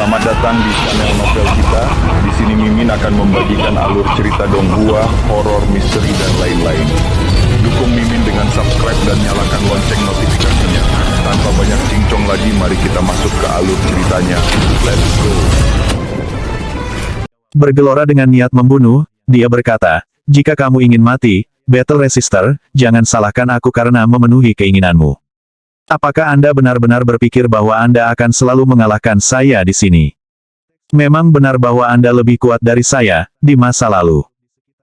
Selamat datang di channel novel kita. Di sini Mimin akan membagikan alur cerita donghua, horor, misteri, dan lain-lain. Dukung Mimin dengan subscribe dan nyalakan lonceng notifikasinya. Tanpa banyak cincong lagi, mari kita masuk ke alur ceritanya. Let's go. Bergelora dengan niat membunuh, dia berkata, "Jika kamu ingin mati, Battle Resistor, jangan salahkan aku karena memenuhi keinginanmu. Apakah Anda benar-benar berpikir bahwa Anda akan selalu mengalahkan saya di sini? Memang benar bahwa Anda lebih kuat dari saya, di masa lalu.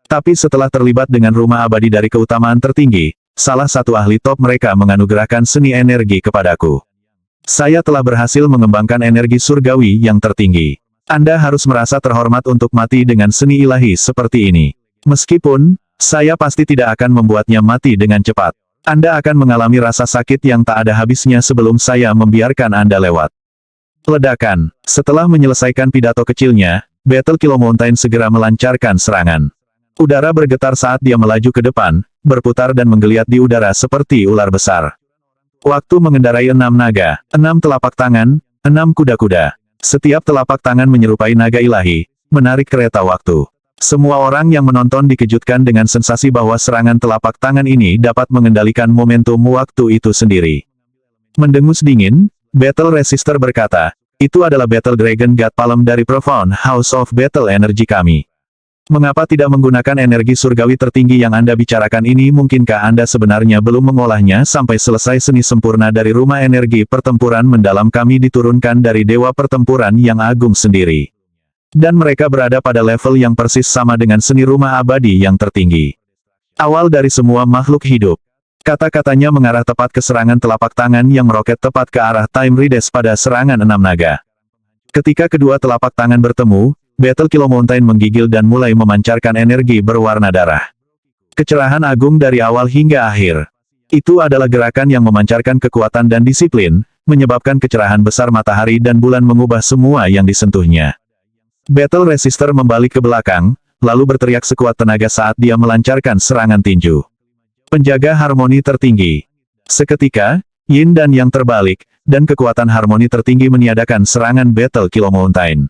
Tapi setelah terlibat dengan rumah abadi dari keutamaan tertinggi, salah satu ahli top mereka menganugerahkan seni energi kepadaku. Saya telah berhasil mengembangkan energi surgawi yang tertinggi. Anda harus merasa terhormat untuk mati dengan seni ilahi seperti ini. Meskipun, saya pasti tidak akan membuatnya mati dengan cepat. Anda akan mengalami rasa sakit yang tak ada habisnya sebelum saya membiarkan Anda lewat." Ledakan. Setelah menyelesaikan pidato kecilnya, Battle Kilo Mountain segera melancarkan serangan. Udara bergetar saat dia melaju ke depan, berputar dan menggeliat di udara seperti ular besar. Waktu mengendarai 6 naga, 6 telapak tangan, 6 kuda-kuda. Setiap telapak tangan menyerupai naga ilahi, menarik kereta waktu. Semua orang yang menonton dikejutkan dengan sensasi bahwa serangan telapak tangan ini dapat mengendalikan momentum waktu itu sendiri. Mendengus dingin, Battle Resistor berkata, "Itu adalah Battle Dragon God Palm dari Profound House of Battle Energy kami. Mengapa tidak menggunakan energi surgawi tertinggi yang Anda bicarakan ini? Mungkinkah Anda sebenarnya belum mengolahnya sampai selesai? Seni sempurna dari rumah energi pertempuran mendalam kami diturunkan dari Dewa Pertempuran yang agung sendiri. Dan mereka berada pada level yang persis sama dengan seni rumah abadi yang tertinggi. Awal dari semua makhluk hidup." Kata-katanya mengarah tepat ke serangan telapak tangan yang meroket tepat ke arah Time Rides pada serangan 6 naga. Ketika kedua telapak tangan bertemu, Battle Kilo Mountain menggigil dan mulai memancarkan energi berwarna darah. Kecerahan agung dari awal hingga akhir. Itu adalah gerakan yang memancarkan kekuatan dan disiplin, menyebabkan kecerahan besar matahari dan bulan mengubah semua yang disentuhnya. Battle Resistor membalik ke belakang, lalu berteriak sekuat tenaga saat dia melancarkan serangan tinju. Penjaga harmoni tertinggi. Seketika, Yin dan Yang terbalik, dan kekuatan harmoni tertinggi meniadakan serangan Battle Kilo Mountain.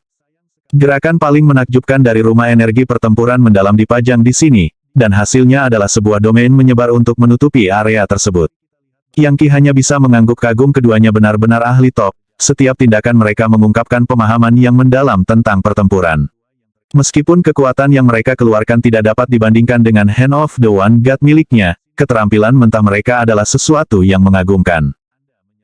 Gerakan paling menakjubkan dari rumah energi pertempuran mendalam dipajang di sini, dan hasilnya adalah sebuah domain menyebar untuk menutupi area tersebut. Yang Qi hanya bisa mengangguk kagum. Keduanya benar-benar ahli top. Setiap tindakan mereka mengungkapkan pemahaman yang mendalam tentang pertempuran. Meskipun kekuatan yang mereka keluarkan tidak dapat dibandingkan dengan Hand of the One God miliknya, keterampilan mentah mereka adalah sesuatu yang mengagumkan.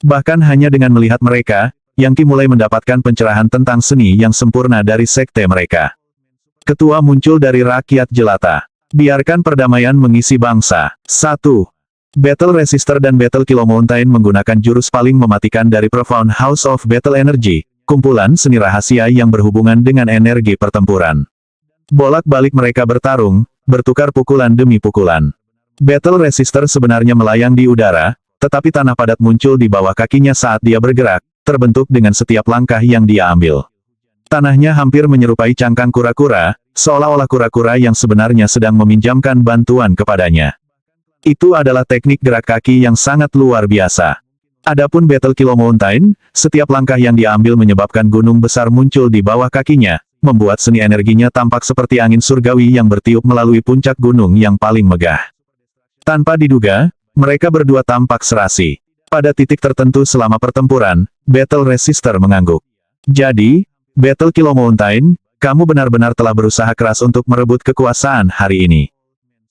Bahkan hanya dengan melihat mereka, Yang Qi mulai mendapatkan pencerahan tentang seni yang sempurna dari sekte mereka. Ketua muncul dari rakyat jelata. Biarkan perdamaian mengisi bangsa. 1. Battle Resistor dan Battle Kilo Mountain menggunakan jurus paling mematikan dari Profound House of Battle Energy, kumpulan seni rahasia yang berhubungan dengan energi pertempuran. Bolak-balik mereka bertarung, bertukar pukulan demi pukulan. Battle Resistor sebenarnya melayang di udara, tetapi tanah padat muncul di bawah kakinya saat dia bergerak, terbentuk dengan setiap langkah yang dia ambil. Tanahnya hampir menyerupai cangkang kura-kura, seolah-olah kura-kura yang sebenarnya sedang meminjamkan bantuan kepadanya. Itu adalah teknik gerak kaki yang sangat luar biasa. Adapun Battle Kilo Mountain, setiap langkah yang diambil menyebabkan gunung besar muncul di bawah kakinya, membuat seni energinya tampak seperti angin surgawi yang bertiup melalui puncak gunung yang paling megah. Tanpa diduga, mereka berdua tampak serasi. Pada titik tertentu selama pertempuran, Battle Resistor mengangguk. "Jadi, Battle Kilo Mountain, kamu benar-benar telah berusaha keras untuk merebut kekuasaan hari ini.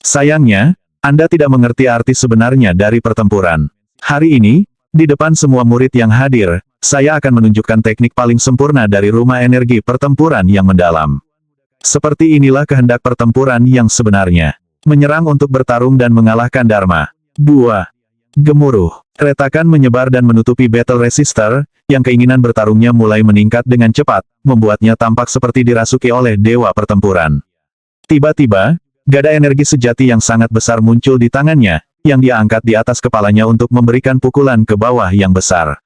Sayangnya, Anda tidak mengerti arti sebenarnya dari pertempuran. Hari ini, di depan semua murid yang hadir, saya akan menunjukkan teknik paling sempurna dari rumah energi pertempuran yang mendalam. Seperti inilah kehendak pertempuran yang sebenarnya. Menyerang untuk bertarung dan mengalahkan Dharma." 2. Gemuruh. Retakan menyebar dan menutupi Battle Resistor, yang keinginan bertarungnya mulai meningkat dengan cepat, membuatnya tampak seperti dirasuki oleh Dewa Pertempuran. Tiba-tiba, gada energi sejati yang sangat besar muncul di tangannya, yang dia angkat di atas kepalanya untuk memberikan pukulan ke bawah yang besar.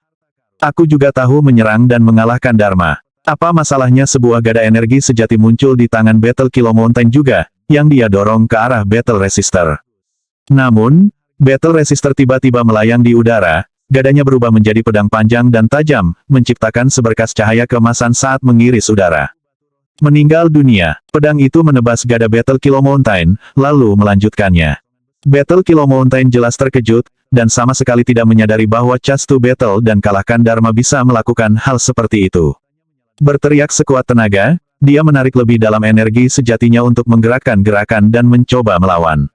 "Aku juga tahu menyerang dan mengalahkan Dharma. Apa masalahnya?" Sebuah gada energi sejati muncul di tangan Battle Kilo Mountain juga, yang dia dorong ke arah Battle Resistor. Namun, Battle Resistor tiba-tiba melayang di udara, gadanya berubah menjadi pedang panjang dan tajam, menciptakan seberkas cahaya keemasan saat mengiris udara. Meninggal dunia, pedang itu menebas gada Battle Kilo Mountain, lalu melanjutkannya. Battle Kilo Mountain jelas terkejut, dan sama sekali tidak menyadari bahwa Chance to Battle dan kalahkan Dharma bisa melakukan hal seperti itu. Berteriak sekuat tenaga, dia menarik lebih dalam energi sejatinya untuk menggerakkan gerakan dan mencoba melawan.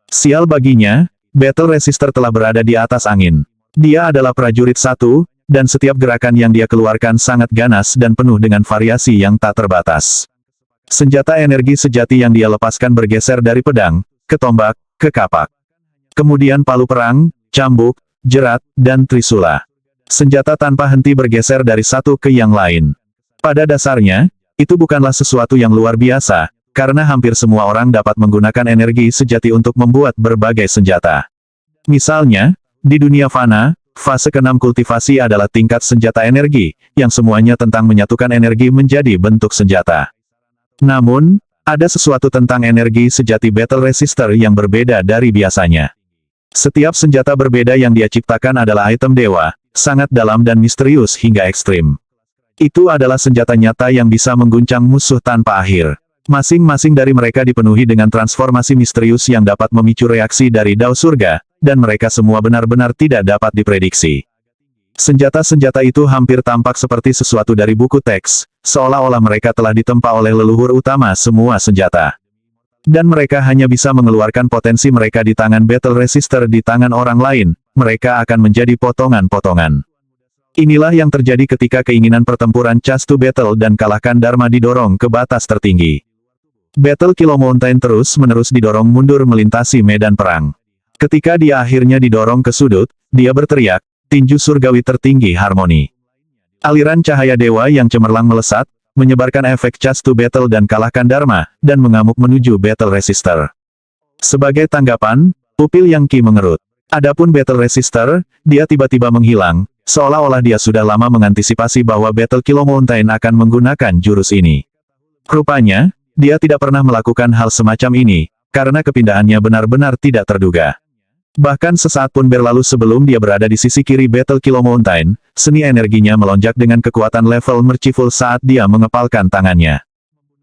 Sial baginya, Battle Resistor telah berada di atas angin. Dia adalah prajurit satu, dan setiap gerakan yang dia keluarkan sangat ganas dan penuh dengan variasi yang tak terbatas. Senjata energi sejati yang dia lepaskan bergeser dari pedang, ke tombak, ke kapak. Kemudian palu perang, cambuk, jerat, dan trisula. Senjata tanpa henti bergeser dari satu ke yang lain. Pada dasarnya, itu bukanlah sesuatu yang luar biasa, karena hampir semua orang dapat menggunakan energi sejati untuk membuat berbagai senjata. Misalnya, di dunia fana, fase ke-6 kultivasi adalah tingkat senjata energi, yang semuanya tentang menyatukan energi menjadi bentuk senjata. Namun, ada sesuatu tentang energi sejati Battle Resistor yang berbeda dari biasanya. Setiap senjata berbeda yang dia ciptakan adalah item dewa, sangat dalam dan misterius hingga ekstrim. Itu adalah senjata nyata yang bisa mengguncang musuh tanpa akhir. Masing-masing dari mereka dipenuhi dengan transformasi misterius yang dapat memicu reaksi dari dao surga, dan mereka semua benar-benar tidak dapat diprediksi. Senjata-senjata itu hampir tampak seperti sesuatu dari buku teks, seolah-olah mereka telah ditempa oleh leluhur utama semua senjata. Dan mereka hanya bisa mengeluarkan potensi mereka di tangan Battle Resistor di tangan orang lain, mereka akan menjadi potongan-potongan. Inilah yang terjadi ketika keinginan pertempuran Chance to Battle dan kalahkan Dharma didorong ke batas tertinggi. Battle Kilo Mountain terus-menerus didorong mundur melintasi medan perang. Ketika dia akhirnya didorong ke sudut, dia berteriak, tinju surgawi tertinggi harmoni. Aliran cahaya dewa yang cemerlang melesat, menyebarkan efek Chance to Battle dan kalahkan Dharma, dan mengamuk menuju Battle Resistor. Sebagai tanggapan, pupil Yang Qi mengerut. Adapun Battle Resistor, dia tiba-tiba menghilang, seolah-olah dia sudah lama mengantisipasi bahwa Battle Kilo Mountain akan menggunakan jurus ini. Rupanya, dia tidak pernah melakukan hal semacam ini, karena kepindahannya benar-benar tidak terduga. Bahkan sesaat pun berlalu sebelum dia berada di sisi kiri Battle Kilo Mountain, seni energinya melonjak dengan kekuatan level merciful saat dia mengepalkan tangannya.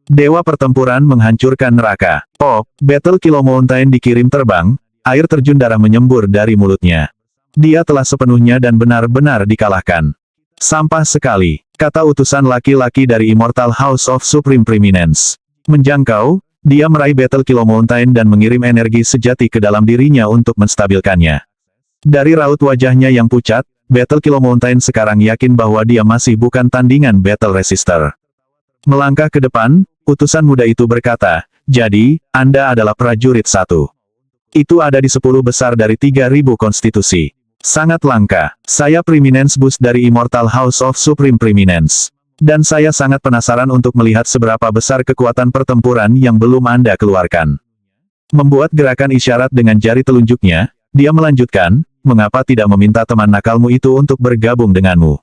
Dewa pertempuran menghancurkan neraka. Oh, Battle Kilo Mountain dikirim terbang, air terjun darah menyembur dari mulutnya. Dia telah sepenuhnya dan benar-benar dikalahkan. Sampah sekali, kata utusan laki-laki dari Immortal House of Supreme Preeminence. Menjangkau, dia meraih Battle Kilo Mountain dan mengirim energi sejati ke dalam dirinya untuk menstabilkannya. Dari raut wajahnya yang pucat, Battle Kilo Mountain sekarang yakin bahwa dia masih bukan tandingan Battle Resistor. Melangkah ke depan, utusan muda itu berkata, jadi, Anda adalah prajurit satu. Itu ada di 10 besar dari 3.000 konstitusi. Sangat langka. Saya Preeminence Boost dari Immortal House of Supreme Preeminence. Dan saya sangat penasaran untuk melihat seberapa besar kekuatan pertempuran yang belum Anda keluarkan. Membuat gerakan isyarat dengan jari telunjuknya, dia melanjutkan, mengapa tidak meminta teman nakalmu itu untuk bergabung denganmu?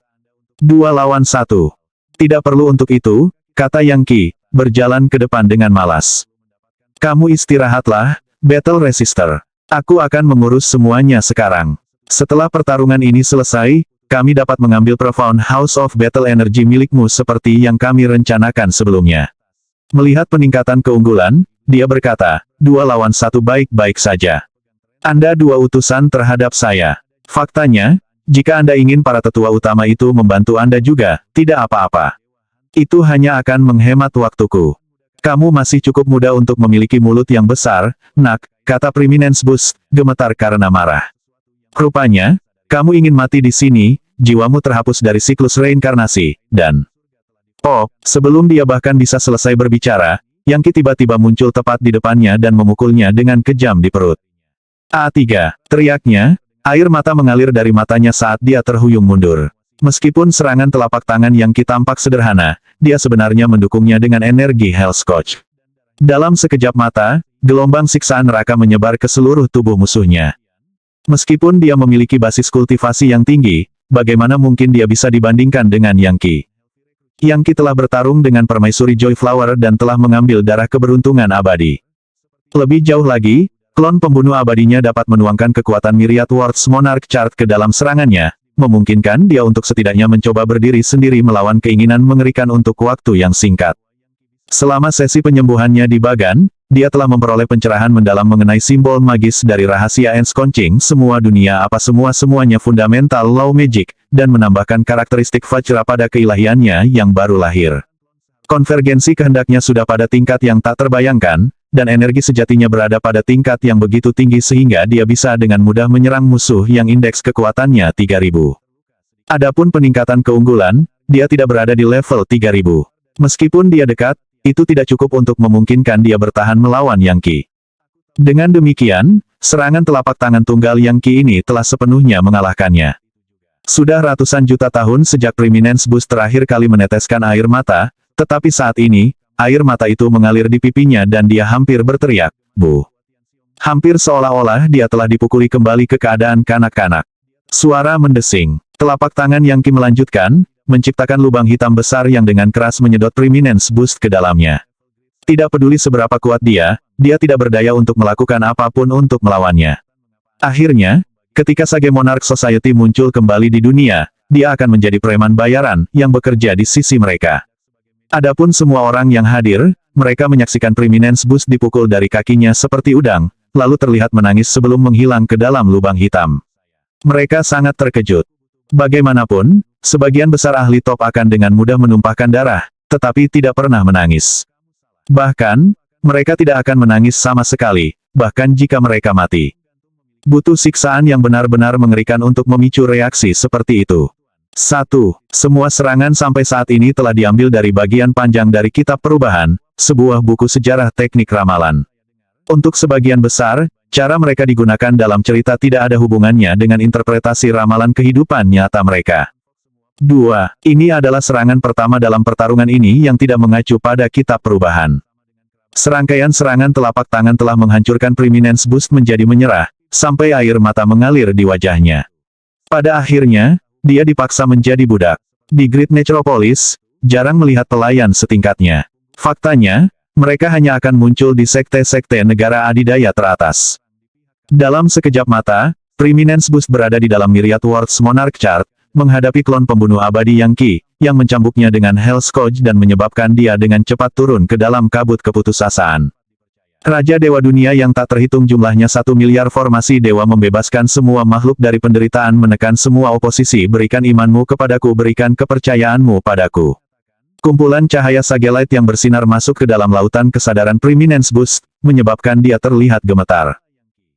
2 lawan 1. Tidak perlu untuk itu, kata Yang Qi, berjalan ke depan dengan malas. Kamu istirahatlah, Battle Resistor. Aku akan mengurus semuanya sekarang. Setelah pertarungan ini selesai, kami dapat mengambil Profound House of Battle Energy milikmu seperti yang kami rencanakan sebelumnya. Melihat peningkatan keunggulan, dia berkata, 2 lawan 1 baik-baik saja. Anda 2 utusan terhadap saya. Faktanya, jika Anda ingin para tetua utama itu membantu Anda juga, tidak apa-apa. Itu hanya akan menghemat waktuku. Kamu masih cukup muda untuk memiliki mulut yang besar, nak, kata Preeminence Boost, gemetar karena marah. Rupanya, kamu ingin mati di sini, jiwamu terhapus dari siklus reinkarnasi, dan... Oh, sebelum dia bahkan bisa selesai berbicara, Yang Qi tiba-tiba muncul tepat di depannya dan memukulnya dengan kejam di perut. A3, teriaknya, air mata mengalir dari matanya saat dia terhuyung mundur. Meskipun serangan telapak tangan Yang Qi tampak sederhana, dia sebenarnya mendukungnya dengan energi Hellscourge. Dalam sekejap mata, gelombang siksaan neraka menyebar ke seluruh tubuh musuhnya. Meskipun dia memiliki basis kultivasi yang tinggi, bagaimana mungkin dia bisa dibandingkan dengan Yang Qi? Yang Qi telah bertarung dengan permaisuri Joy Flower dan telah mengambil darah keberuntungan abadi. Lebih jauh lagi, Klon pembunuh abadinya dapat menuangkan kekuatan Myriad Worlds Monarch Chart ke dalam serangannya, memungkinkan dia untuk setidaknya mencoba berdiri sendiri melawan keinginan mengerikan untuk waktu yang singkat. Selama sesi penyembuhannya di Bagan, dia telah memperoleh pencerahan mendalam mengenai simbol magis dari rahasia ensconcing semua dunia apa semuanya fundamental law magic, dan menambahkan karakteristik Vajra pada keilahiannya yang baru lahir. Konvergensi kehendaknya sudah pada tingkat yang tak terbayangkan, dan energi sejatinya berada pada tingkat yang begitu tinggi sehingga dia bisa dengan mudah menyerang musuh yang indeks kekuatannya 3000. Adapun peningkatan keunggulan, dia tidak berada di level 3000. Meskipun dia dekat, itu tidak cukup untuk memungkinkan dia bertahan melawan Yang Qi. Dengan demikian, serangan telapak tangan tunggal Yang Qi ini telah sepenuhnya mengalahkannya. Sudah ratusan juta tahun sejak Preeminence Boost terakhir kali meneteskan air mata, tetapi saat ini, air mata itu mengalir di pipinya dan dia hampir berteriak, "Bu!" Hampir seolah-olah dia telah dipukuli kembali ke keadaan kanak-kanak. Suara mendesing. Telapak tangan Yang Qi melanjutkan, menciptakan lubang hitam besar yang dengan keras menyedot Preeminence Boost ke dalamnya. Tidak peduli seberapa kuat dia tidak berdaya untuk melakukan apapun untuk melawannya. Akhirnya, ketika Sage Monarch Society muncul kembali di dunia, dia akan menjadi preman bayaran yang bekerja di sisi mereka. Adapun semua orang yang hadir, mereka menyaksikan Preeminence Boost dipukul dari kakinya seperti udang, lalu terlihat menangis sebelum menghilang ke dalam lubang hitam. Mereka sangat terkejut. Bagaimanapun, sebagian besar ahli top akan dengan mudah menumpahkan darah, tetapi tidak pernah menangis. Bahkan, mereka tidak akan menangis sama sekali, bahkan jika mereka mati. Butuh siksaan yang benar-benar mengerikan untuk memicu reaksi seperti itu. 1. Semua serangan sampai saat ini telah diambil dari bagian panjang dari Kitab Perubahan, sebuah buku sejarah teknik ramalan. Untuk sebagian besar, cara mereka digunakan dalam cerita tidak ada hubungannya dengan interpretasi ramalan kehidupan nyata mereka. 2. Ini adalah serangan pertama dalam pertarungan ini yang tidak mengacu pada Kitab Perubahan. Serangkaian serangan telapak tangan telah menghancurkan Preeminence Boost menjadi menyerah, sampai air mata mengalir di wajahnya. Pada akhirnya, dia dipaksa menjadi budak. Di Great Necropolis, jarang melihat pelayan setingkatnya. Faktanya, mereka hanya akan muncul di sekte-sekte negara adidaya teratas. Dalam sekejap mata, Preeminence Boost berada di dalam Myriad Worlds Monarch Chart, menghadapi klon pembunuh abadi Yang Qi, yang mencambuknya dengan Hell Scourge dan menyebabkan dia dengan cepat turun ke dalam kabut keputusasaan. Raja Dewa Dunia yang tak terhitung jumlahnya 1 miliar formasi dewa membebaskan semua makhluk dari penderitaan, menekan semua oposisi, berikan imanmu kepadaku, berikan kepercayaanmu padaku. Kumpulan cahaya Sagelite yang bersinar masuk ke dalam lautan kesadaran Preeminence Boost, menyebabkan dia terlihat gemetar.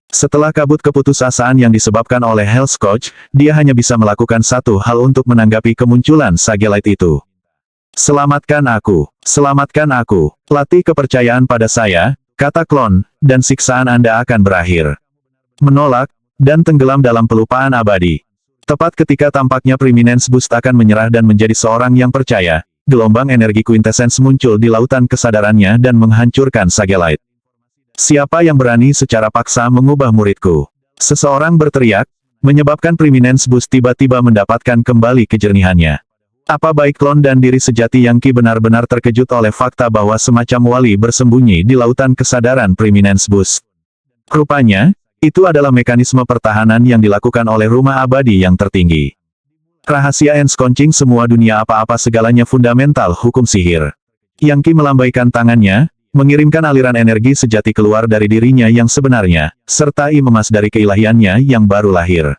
Setelah kabut keputusasaan yang disebabkan oleh Hell Scourge, dia hanya bisa melakukan satu hal untuk menanggapi kemunculan Sagelite itu. Selamatkan aku, latih kepercayaan pada saya, kata klon, dan siksaan Anda akan berakhir. Menolak, dan tenggelam dalam pelupaan abadi. Tepat ketika tampaknya Preeminence Boost akan menyerah dan menjadi seorang yang percaya, gelombang energi Quintessence muncul di lautan kesadarannya dan menghancurkan Sagelite. Siapa yang berani secara paksa mengubah muridku? Seseorang berteriak, menyebabkan Preeminence Boost tiba-tiba mendapatkan kembali kejernihannya. Apa baik klon dan diri sejati Yang Qi benar-benar terkejut oleh fakta bahwa semacam wali bersembunyi di lautan kesadaran Preeminence Boost. Rupanya, itu adalah mekanisme pertahanan yang dilakukan oleh rumah abadi yang tertinggi. Rahasia ensconcing semua dunia apa-apa segalanya fundamental hukum sihir. Yang Qi melambaikan tangannya, mengirimkan aliran energi sejati keluar dari dirinya yang sebenarnya, serta emas dari keilahiannya yang baru lahir.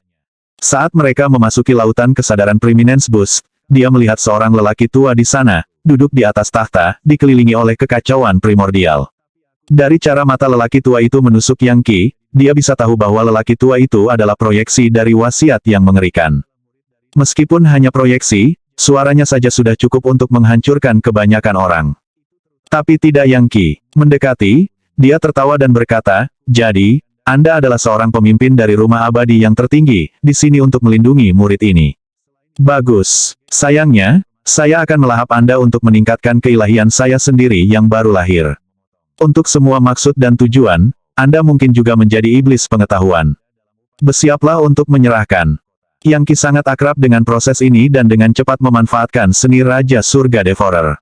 Saat mereka memasuki lautan kesadaran Preeminence Boost, dia melihat seorang lelaki tua di sana, duduk di atas tahta, dikelilingi oleh kekacauan primordial. Dari cara mata lelaki tua itu menusuk Yang Qi, dia bisa tahu bahwa lelaki tua itu adalah proyeksi dari wasiat yang mengerikan. Meskipun hanya proyeksi, suaranya saja sudah cukup untuk menghancurkan kebanyakan orang. Tapi tidak Yang Qi. Mendekati, dia tertawa dan berkata, "Jadi, Anda adalah seorang pemimpin dari rumah abadi yang tertinggi, di sini untuk melindungi murid ini. Bagus. Sayangnya, saya akan melahap Anda untuk meningkatkan keilahian saya sendiri yang baru lahir. Untuk semua maksud dan tujuan, Anda mungkin juga menjadi iblis pengetahuan. Bersiaplah untuk menyerahkan." Yang Qi sangat akrab dengan proses ini dan dengan cepat memanfaatkan seni Raja Surga Devourer.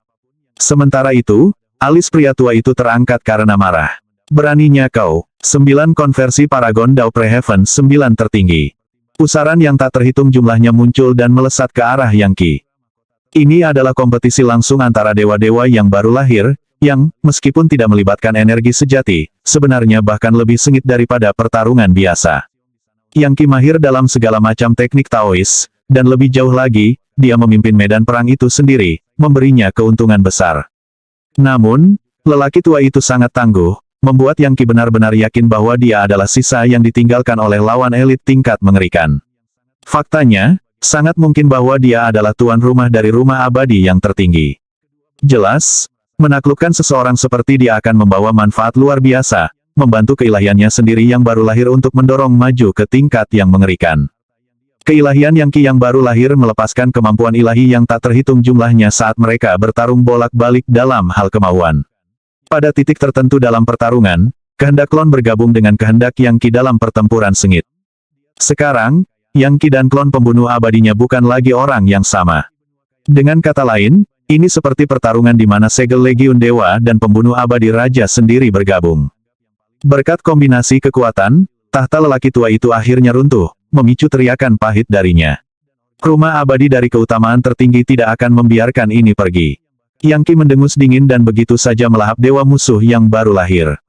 Sementara itu, alis pria tua itu terangkat karena marah. "Beraninya kau, 9 konversi Paragon Dao Preheaven 9 tertinggi. Pusaran yang tak terhitung jumlahnya muncul dan melesat ke arah Yang Qi. Ini adalah kompetisi langsung antara dewa-dewa yang baru lahir, yang, meskipun tidak melibatkan energi sejati, sebenarnya bahkan lebih sengit daripada pertarungan biasa. Yang Qi mahir dalam segala macam teknik Taois, dan lebih jauh lagi, dia memimpin medan perang itu sendiri, memberinya keuntungan besar. Namun, lelaki tua itu sangat tangguh, membuat Yang Qi benar-benar yakin bahwa dia adalah sisa yang ditinggalkan oleh lawan elit tingkat mengerikan. Faktanya, sangat mungkin bahwa dia adalah tuan rumah dari rumah abadi yang tertinggi. Jelas, menaklukkan seseorang seperti dia akan membawa manfaat luar biasa, membantu keilahiannya sendiri yang baru lahir untuk mendorong maju ke tingkat yang mengerikan. Keilahian Yang Qi yang baru lahir melepaskan kemampuan ilahi yang tak terhitung jumlahnya saat mereka bertarung bolak-balik dalam hal kemauan. Pada titik tertentu dalam pertarungan, kehendak klon bergabung dengan kehendak Yang Qi dalam pertempuran sengit. Sekarang, Yang Qi dan klon pembunuh abadinya bukan lagi orang yang sama. Dengan kata lain, ini seperti pertarungan di mana segel legiun dewa dan pembunuh abadi raja sendiri bergabung. Berkat kombinasi kekuatan, tahta lelaki tua itu akhirnya runtuh, memicu teriakan pahit darinya. Rumah abadi dari keutamaan tertinggi tidak akan membiarkan ini pergi. Yang Qi mendengus dingin dan begitu saja melahap dewa musuh yang baru lahir.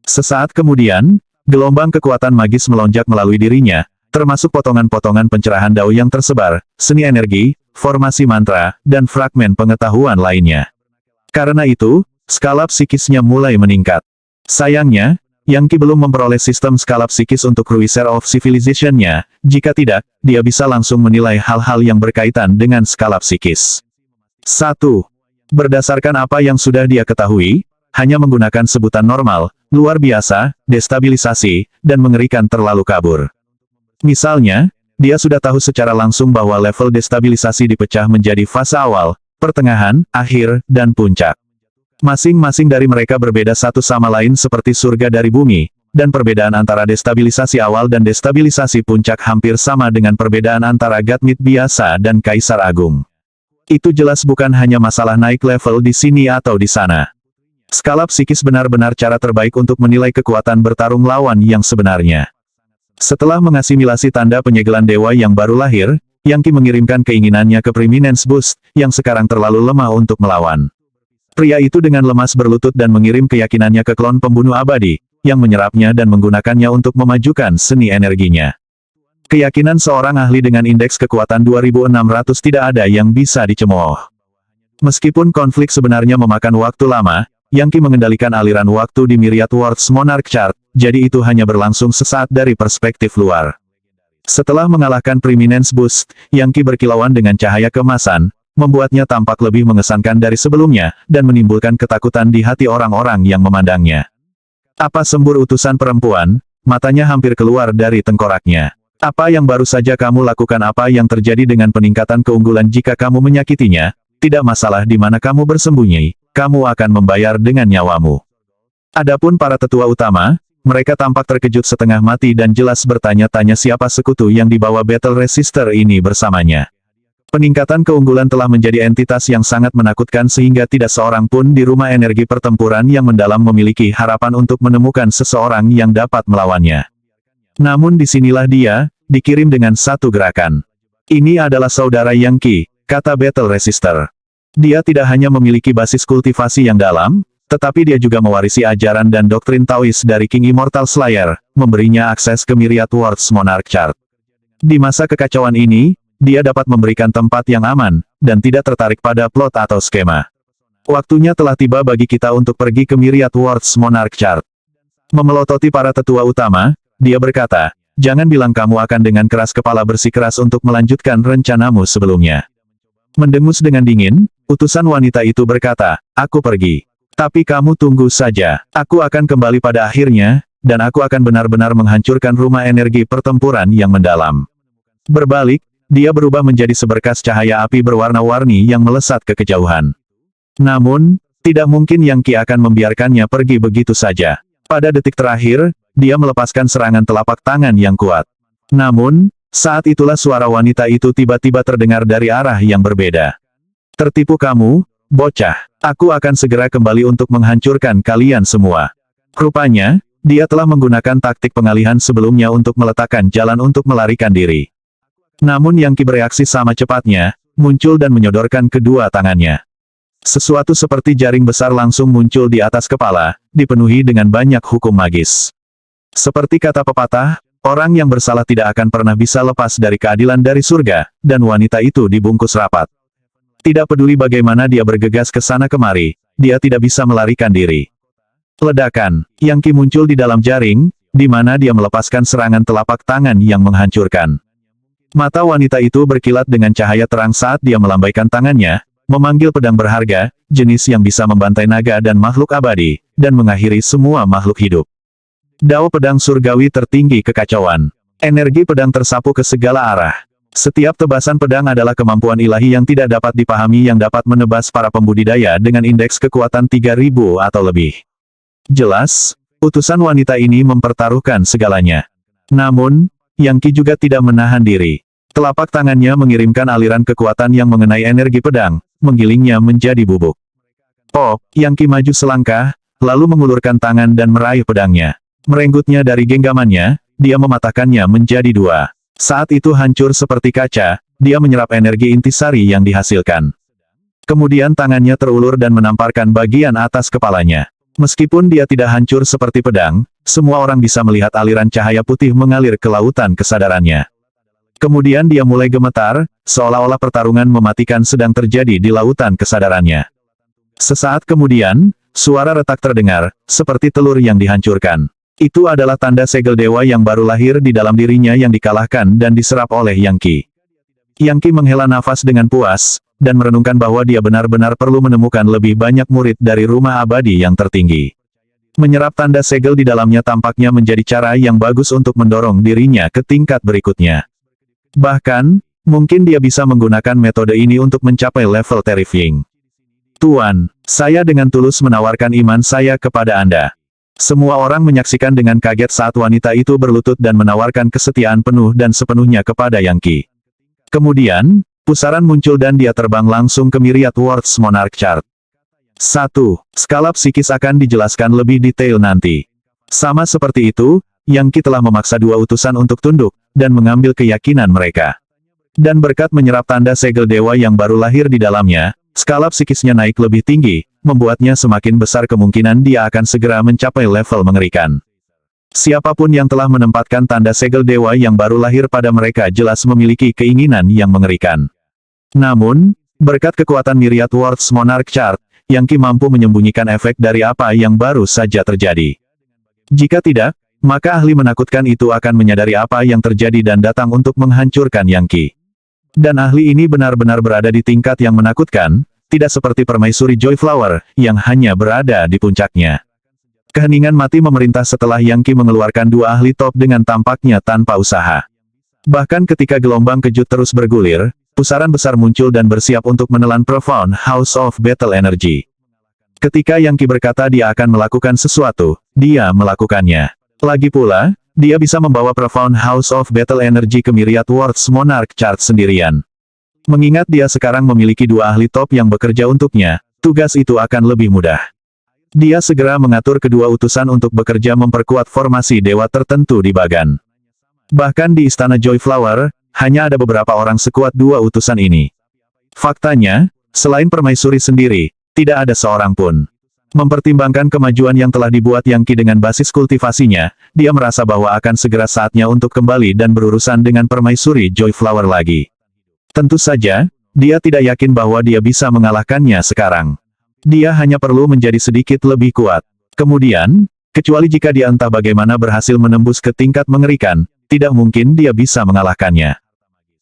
Sesaat kemudian, gelombang kekuatan magis melonjak melalui dirinya, termasuk potongan-potongan pencerahan dao yang tersebar, seni energi, formasi mantra, dan fragmen pengetahuan lainnya. Karena itu, skala psikisnya mulai meningkat. Sayangnya, Yang Qi belum memperoleh sistem skala psikis untuk Cruiser of Civilization-nya, jika tidak, dia bisa langsung menilai hal-hal yang berkaitan dengan skala psikis. 1. Berdasarkan apa yang sudah dia ketahui, hanya menggunakan sebutan normal, luar biasa, destabilisasi, dan mengerikan terlalu kabur. Misalnya, dia sudah tahu secara langsung bahwa level destabilisasi dipecah menjadi fase awal, pertengahan, akhir, dan puncak. Masing-masing dari mereka berbeda satu sama lain seperti surga dari bumi, dan perbedaan antara destabilisasi awal dan destabilisasi puncak hampir sama dengan perbedaan antara Godmid biasa dan Kaisar Agung. Itu jelas bukan hanya masalah naik level di sini atau di sana. Skala psikis benar-benar cara terbaik untuk menilai kekuatan bertarung lawan yang sebenarnya. Setelah mengasimilasi tanda penyegelan dewa yang baru lahir, Yang Qi mengirimkan keinginannya ke Preeminence Boost, yang sekarang terlalu lemah untuk melawan. Pria itu dengan lemas berlutut dan mengirim keyakinannya ke klon pembunuh abadi, yang menyerapnya dan menggunakannya untuk memajukan seni energinya. Keyakinan seorang ahli dengan indeks kekuatan 2600 tidak ada yang bisa dicemooh. Meskipun konflik sebenarnya memakan waktu lama, Yang Qi mengendalikan aliran waktu di Myriad Worlds Monarch Chart, jadi itu hanya berlangsung sesaat dari perspektif luar. Setelah mengalahkan Preeminence Boost, Yang Qi berkilauan dengan cahaya keemasan, membuatnya tampak lebih mengesankan dari sebelumnya, dan menimbulkan ketakutan di hati orang-orang yang memandangnya. Apa sembur utusan perempuan? Matanya hampir keluar dari tengkoraknya. Apa yang baru saja kamu lakukan? Apa yang terjadi dengan peningkatan keunggulan jika kamu menyakitinya? Tidak masalah di mana kamu bersembunyi, kamu akan membayar dengan nyawamu. Adapun para tetua utama, mereka tampak terkejut setengah mati dan jelas bertanya-tanya siapa sekutu yang dibawa Battle Resister ini bersamanya. Peningkatan keunggulan telah menjadi entitas yang sangat menakutkan sehingga tidak seorang pun di rumah energi pertempuran yang mendalam memiliki harapan untuk menemukan seseorang yang dapat melawannya. Namun disinilah dia, dikirim dengan satu gerakan. Ini adalah saudara Yang Qi, kata Battle Resister. Dia tidak hanya memiliki basis kultivasi yang dalam, tetapi dia juga mewarisi ajaran dan doktrin Taois dari King Immortal Slayer, memberinya akses ke Myriad Worlds Monarch Chart. Di masa kekacauan ini, dia dapat memberikan tempat yang aman, dan tidak tertarik pada plot atau skema. Waktunya telah tiba bagi kita untuk pergi ke Myriad Worlds Monarch Chart. Memelototi para tetua utama, dia berkata, jangan bilang kamu akan dengan keras kepala bersikeras untuk melanjutkan rencanamu sebelumnya. Mendengus dengan dingin, utusan wanita itu berkata, aku pergi. Tapi kamu tunggu saja, aku akan kembali pada akhirnya, dan aku akan benar-benar menghancurkan rumah energi pertempuran yang mendalam. Berbalik, dia berubah menjadi seberkas cahaya api berwarna-warni yang melesat ke kejauhan. Namun, tidak mungkin Yang Qi akan membiarkannya pergi begitu saja. Pada detik terakhir, dia melepaskan serangan telapak tangan yang kuat. Namun, saat itulah suara wanita itu tiba-tiba terdengar dari arah yang berbeda. Tertipu kamu, bocah. Aku akan segera kembali untuk menghancurkan kalian semua. Rupanya, dia telah menggunakan taktik pengalihan sebelumnya untuk meletakkan jalan untuk melarikan diri. Namun Yang Qi bereaksi sama cepatnya, muncul dan menyodorkan kedua tangannya. Sesuatu seperti jaring besar langsung muncul di atas kepala, dipenuhi dengan banyak hukum magis. Seperti kata pepatah, orang yang bersalah tidak akan pernah bisa lepas dari keadilan dari surga, dan wanita itu dibungkus rapat. Tidak peduli bagaimana dia bergegas ke sana kemari, dia tidak bisa melarikan diri. Ledakan, Yang Qi muncul di dalam jaring, di mana dia melepaskan serangan telapak tangan yang menghancurkan. Mata wanita itu berkilat dengan cahaya terang saat dia melambaikan tangannya, memanggil pedang berharga, jenis yang bisa membantai naga dan makhluk abadi, dan mengakhiri semua makhluk hidup. Dao pedang surgawi tertinggi kekacauan. Energi pedang tersapu ke segala arah. Setiap tebasan pedang adalah kemampuan ilahi yang tidak dapat dipahami yang dapat menebas para pembudidaya dengan indeks kekuatan 3000 atau lebih. Jelas, utusan wanita ini mempertaruhkan segalanya. Namun, Yang Qi juga tidak menahan diri. Telapak tangannya mengirimkan aliran kekuatan yang mengenai energi pedang, menggilingnya menjadi bubuk. Oh, Yang Qi maju selangkah, lalu mengulurkan tangan dan meraih pedangnya. Merenggutnya dari genggamannya, dia mematahkannya menjadi dua. Saat itu hancur seperti kaca, dia menyerap energi intisari yang dihasilkan. Kemudian tangannya terulur dan menamparkan bagian atas kepalanya. Meskipun dia tidak hancur seperti pedang, semua orang bisa melihat aliran cahaya putih mengalir ke lautan kesadarannya. Kemudian dia mulai gemetar, seolah-olah pertarungan mematikan sedang terjadi di lautan kesadarannya. Sesaat kemudian, suara retak terdengar, seperti telur yang dihancurkan. Itu adalah tanda segel dewa yang baru lahir di dalam dirinya yang dikalahkan dan diserap oleh Yang Qi. Yang Qi menghela nafas dengan puas, dan merenungkan bahwa dia benar-benar perlu menemukan lebih banyak murid dari rumah abadi yang tertinggi. Menyerap tanda segel di dalamnya tampaknya menjadi cara yang bagus untuk mendorong dirinya ke tingkat berikutnya. Bahkan, mungkin dia bisa menggunakan metode ini untuk mencapai level terrifying. Tuan, saya dengan tulus menawarkan iman saya kepada Anda. Semua orang menyaksikan dengan kaget saat wanita itu berlutut dan menawarkan kesetiaan penuh dan sepenuhnya kepada Yang Qi. Kemudian, pusaran muncul dan dia terbang langsung ke Myriad Worlds Monarch Chart. 1. Skala psikis akan dijelaskan lebih detail nanti. Sama seperti itu, Yang Qi telah memaksa dua utusan untuk tunduk, dan mengambil keyakinan mereka. Dan berkat menyerap tanda segel dewa yang baru lahir di dalamnya, skala psikisnya naik lebih tinggi, membuatnya semakin besar kemungkinan dia akan segera mencapai level mengerikan. Siapapun yang telah menempatkan tanda segel dewa yang baru lahir pada mereka jelas memiliki keinginan yang mengerikan. Namun, berkat kekuatan Myriad Worlds Monarch Chart, Yang Qi mampu menyembunyikan efek dari apa yang baru saja terjadi. Jika tidak, maka ahli menakutkan itu akan menyadari apa yang terjadi dan datang untuk menghancurkan Yang Qi. Dan ahli ini benar-benar berada di tingkat yang menakutkan, tidak seperti permaisuri Joy Flower, yang hanya berada di puncaknya. Keheningan mati memerintah setelah Yang Qi mengeluarkan dua ahli top dengan tampaknya tanpa usaha. Bahkan ketika gelombang kejut terus bergulir, pusaran besar muncul dan bersiap untuk menelan Profound House of Battle Energy. Ketika Yang Qi berkata dia akan melakukan sesuatu, dia melakukannya. Lagi pula, dia bisa membawa Profound House of Battle Energy ke Myriad Worlds Monarch Chart sendirian. Mengingat dia sekarang memiliki dua ahli top yang bekerja untuknya, tugas itu akan lebih mudah. Dia segera mengatur kedua utusan untuk bekerja memperkuat formasi dewa tertentu di Bagan. Bahkan di Istana Joy Flower, hanya ada beberapa orang sekuat dua utusan ini. Faktanya, selain permaisuri sendiri, tidak ada seorang pun. Mempertimbangkan kemajuan yang telah dibuat Yang Qi dengan basis kultivasinya, dia merasa bahwa akan segera saatnya untuk kembali dan berurusan dengan permaisuri Joy Flower lagi. Tentu saja, dia tidak yakin bahwa dia bisa mengalahkannya sekarang. Dia hanya perlu menjadi sedikit lebih kuat. Kemudian, kecuali jika dia entah bagaimana berhasil menembus ke tingkat mengerikan, tidak mungkin dia bisa mengalahkannya.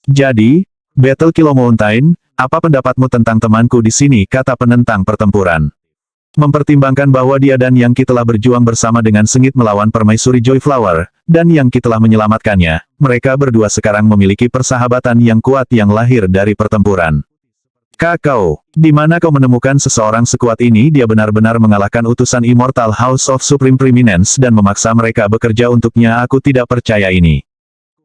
Jadi, Battle Kilo Mountain, apa pendapatmu tentang temanku di sini, kata penentang pertempuran. Mempertimbangkan bahwa dia dan Yang Qi telah berjuang bersama dengan sengit melawan permaisuri Joy Flower, dan Yang Qi telah menyelamatkannya, mereka berdua sekarang memiliki persahabatan yang kuat yang lahir dari pertempuran. Kakao, di mana kau menemukan seseorang sekuat ini? Dia benar-benar mengalahkan utusan Immortal House of Supreme Preeminence dan memaksa mereka bekerja untuknya. Aku tidak percaya ini.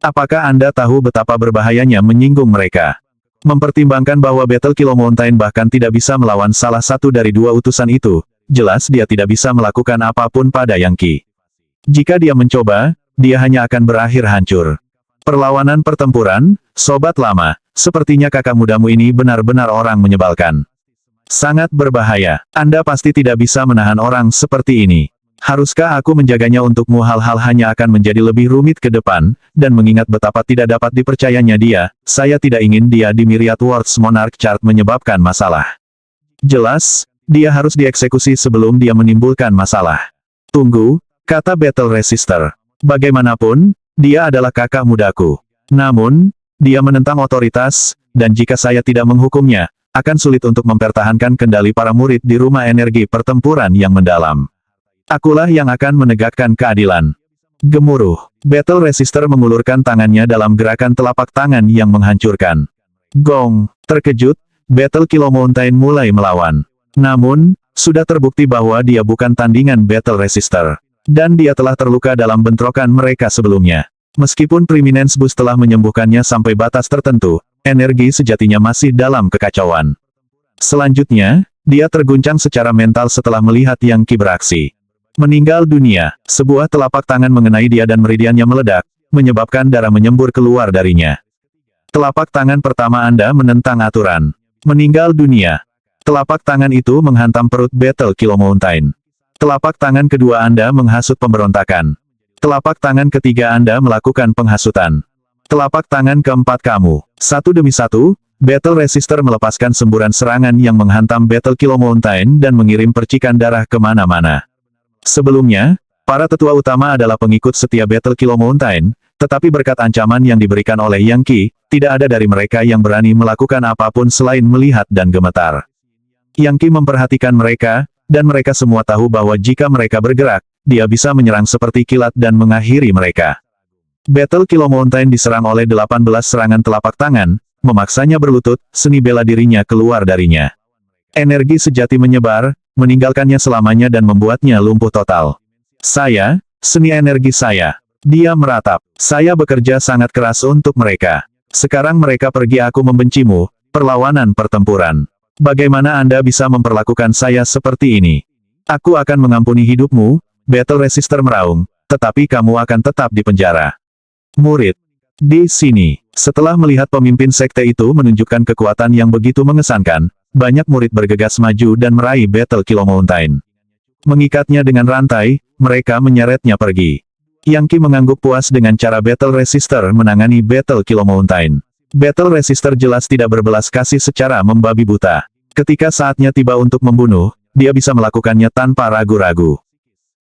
Apakah Anda tahu betapa berbahayanya menyinggung mereka? Mempertimbangkan bahwa Battle Kilo Mountain bahkan tidak bisa melawan salah satu dari dua utusan itu, jelas dia tidak bisa melakukan apapun pada Yang Qi. Jika dia mencoba, dia hanya akan berakhir hancur. Perlawanan pertempuran, sobat lama, sepertinya kakak mudamu ini benar-benar orang menyebalkan. Sangat berbahaya. Anda pasti tidak bisa menahan orang seperti ini. Haruskah aku menjaganya untukmu? Hal-hal hanya akan menjadi lebih rumit ke depan, dan mengingat betapa tidak dapat dipercayanya dia, saya tidak ingin dia di Myriad Worlds Monarch Chart menyebabkan masalah. Jelas, dia harus dieksekusi sebelum dia menimbulkan masalah. Tunggu, kata Battle Resister. Bagaimanapun, dia adalah kakak mudaku. Namun, dia menentang otoritas, dan jika saya tidak menghukumnya, akan sulit untuk mempertahankan kendali para murid di rumah energi pertempuran yang mendalam. Akulah yang akan menegakkan keadilan. Gemuruh. Battle Resister mengulurkan tangannya dalam gerakan telapak tangan yang menghancurkan. Gong. Terkejut, Battle Kilo Mountain mulai melawan. Namun, sudah terbukti bahwa dia bukan tandingan Battle Resister. Dan dia telah terluka dalam bentrokan mereka sebelumnya. Meskipun Preeminence Boost telah menyembuhkannya sampai batas tertentu, energi sejatinya masih dalam kekacauan. Selanjutnya, dia terguncang secara mental setelah melihat Yang Qi beraksi. Meninggal dunia, sebuah telapak tangan mengenai dia dan meridiannya meledak, menyebabkan darah menyembur keluar darinya. Telapak tangan pertama Anda menentang aturan. Meninggal dunia. Telapak tangan itu menghantam perut Battle Kilo Mountain. Telapak tangan kedua Anda menghasut pemberontakan. Telapak tangan ketiga Anda melakukan penghasutan. Telapak tangan keempat kamu. Satu demi satu, Battle Resister melepaskan semburan serangan yang menghantam Battle Kilo Mountain dan mengirim percikan darah kemana-mana. Sebelumnya, para tetua utama adalah pengikut setia Battle Kilo Mountain, tetapi berkat ancaman yang diberikan oleh Yang Qi, tidak ada dari mereka yang berani melakukan apapun selain melihat dan gemetar. Yang Qi memperhatikan mereka, dan mereka semua tahu bahwa jika mereka bergerak, dia bisa menyerang seperti kilat dan mengakhiri mereka. Battle Kilo Mountain diserang oleh 18 serangan telapak tangan, memaksanya berlutut, seni bela dirinya keluar darinya. Energi sejati menyebar, meninggalkannya selamanya dan membuatnya lumpuh total. Seni energi saya. Dia meratap. Saya bekerja sangat keras untuk mereka. Sekarang mereka pergi, aku membencimu. Perlawanan pertempuran. Bagaimana Anda bisa memperlakukan saya seperti ini? Aku akan mengampuni hidupmu, Battle Resister meraung, tetapi kamu akan tetap di penjara. Murid. Di sini, setelah melihat pemimpin sekte itu menunjukkan kekuatan yang begitu mengesankan, banyak murid bergegas maju dan meraih Battle Kilo Mountain. Mengikatnya dengan rantai, mereka menyeretnya pergi. Yang Qi mengangguk puas dengan cara Battle Resister menangani Battle Kilo Mountain. Battle Resister jelas tidak berbelas kasih secara membabi buta. Ketika saatnya tiba untuk membunuh, dia bisa melakukannya tanpa ragu-ragu.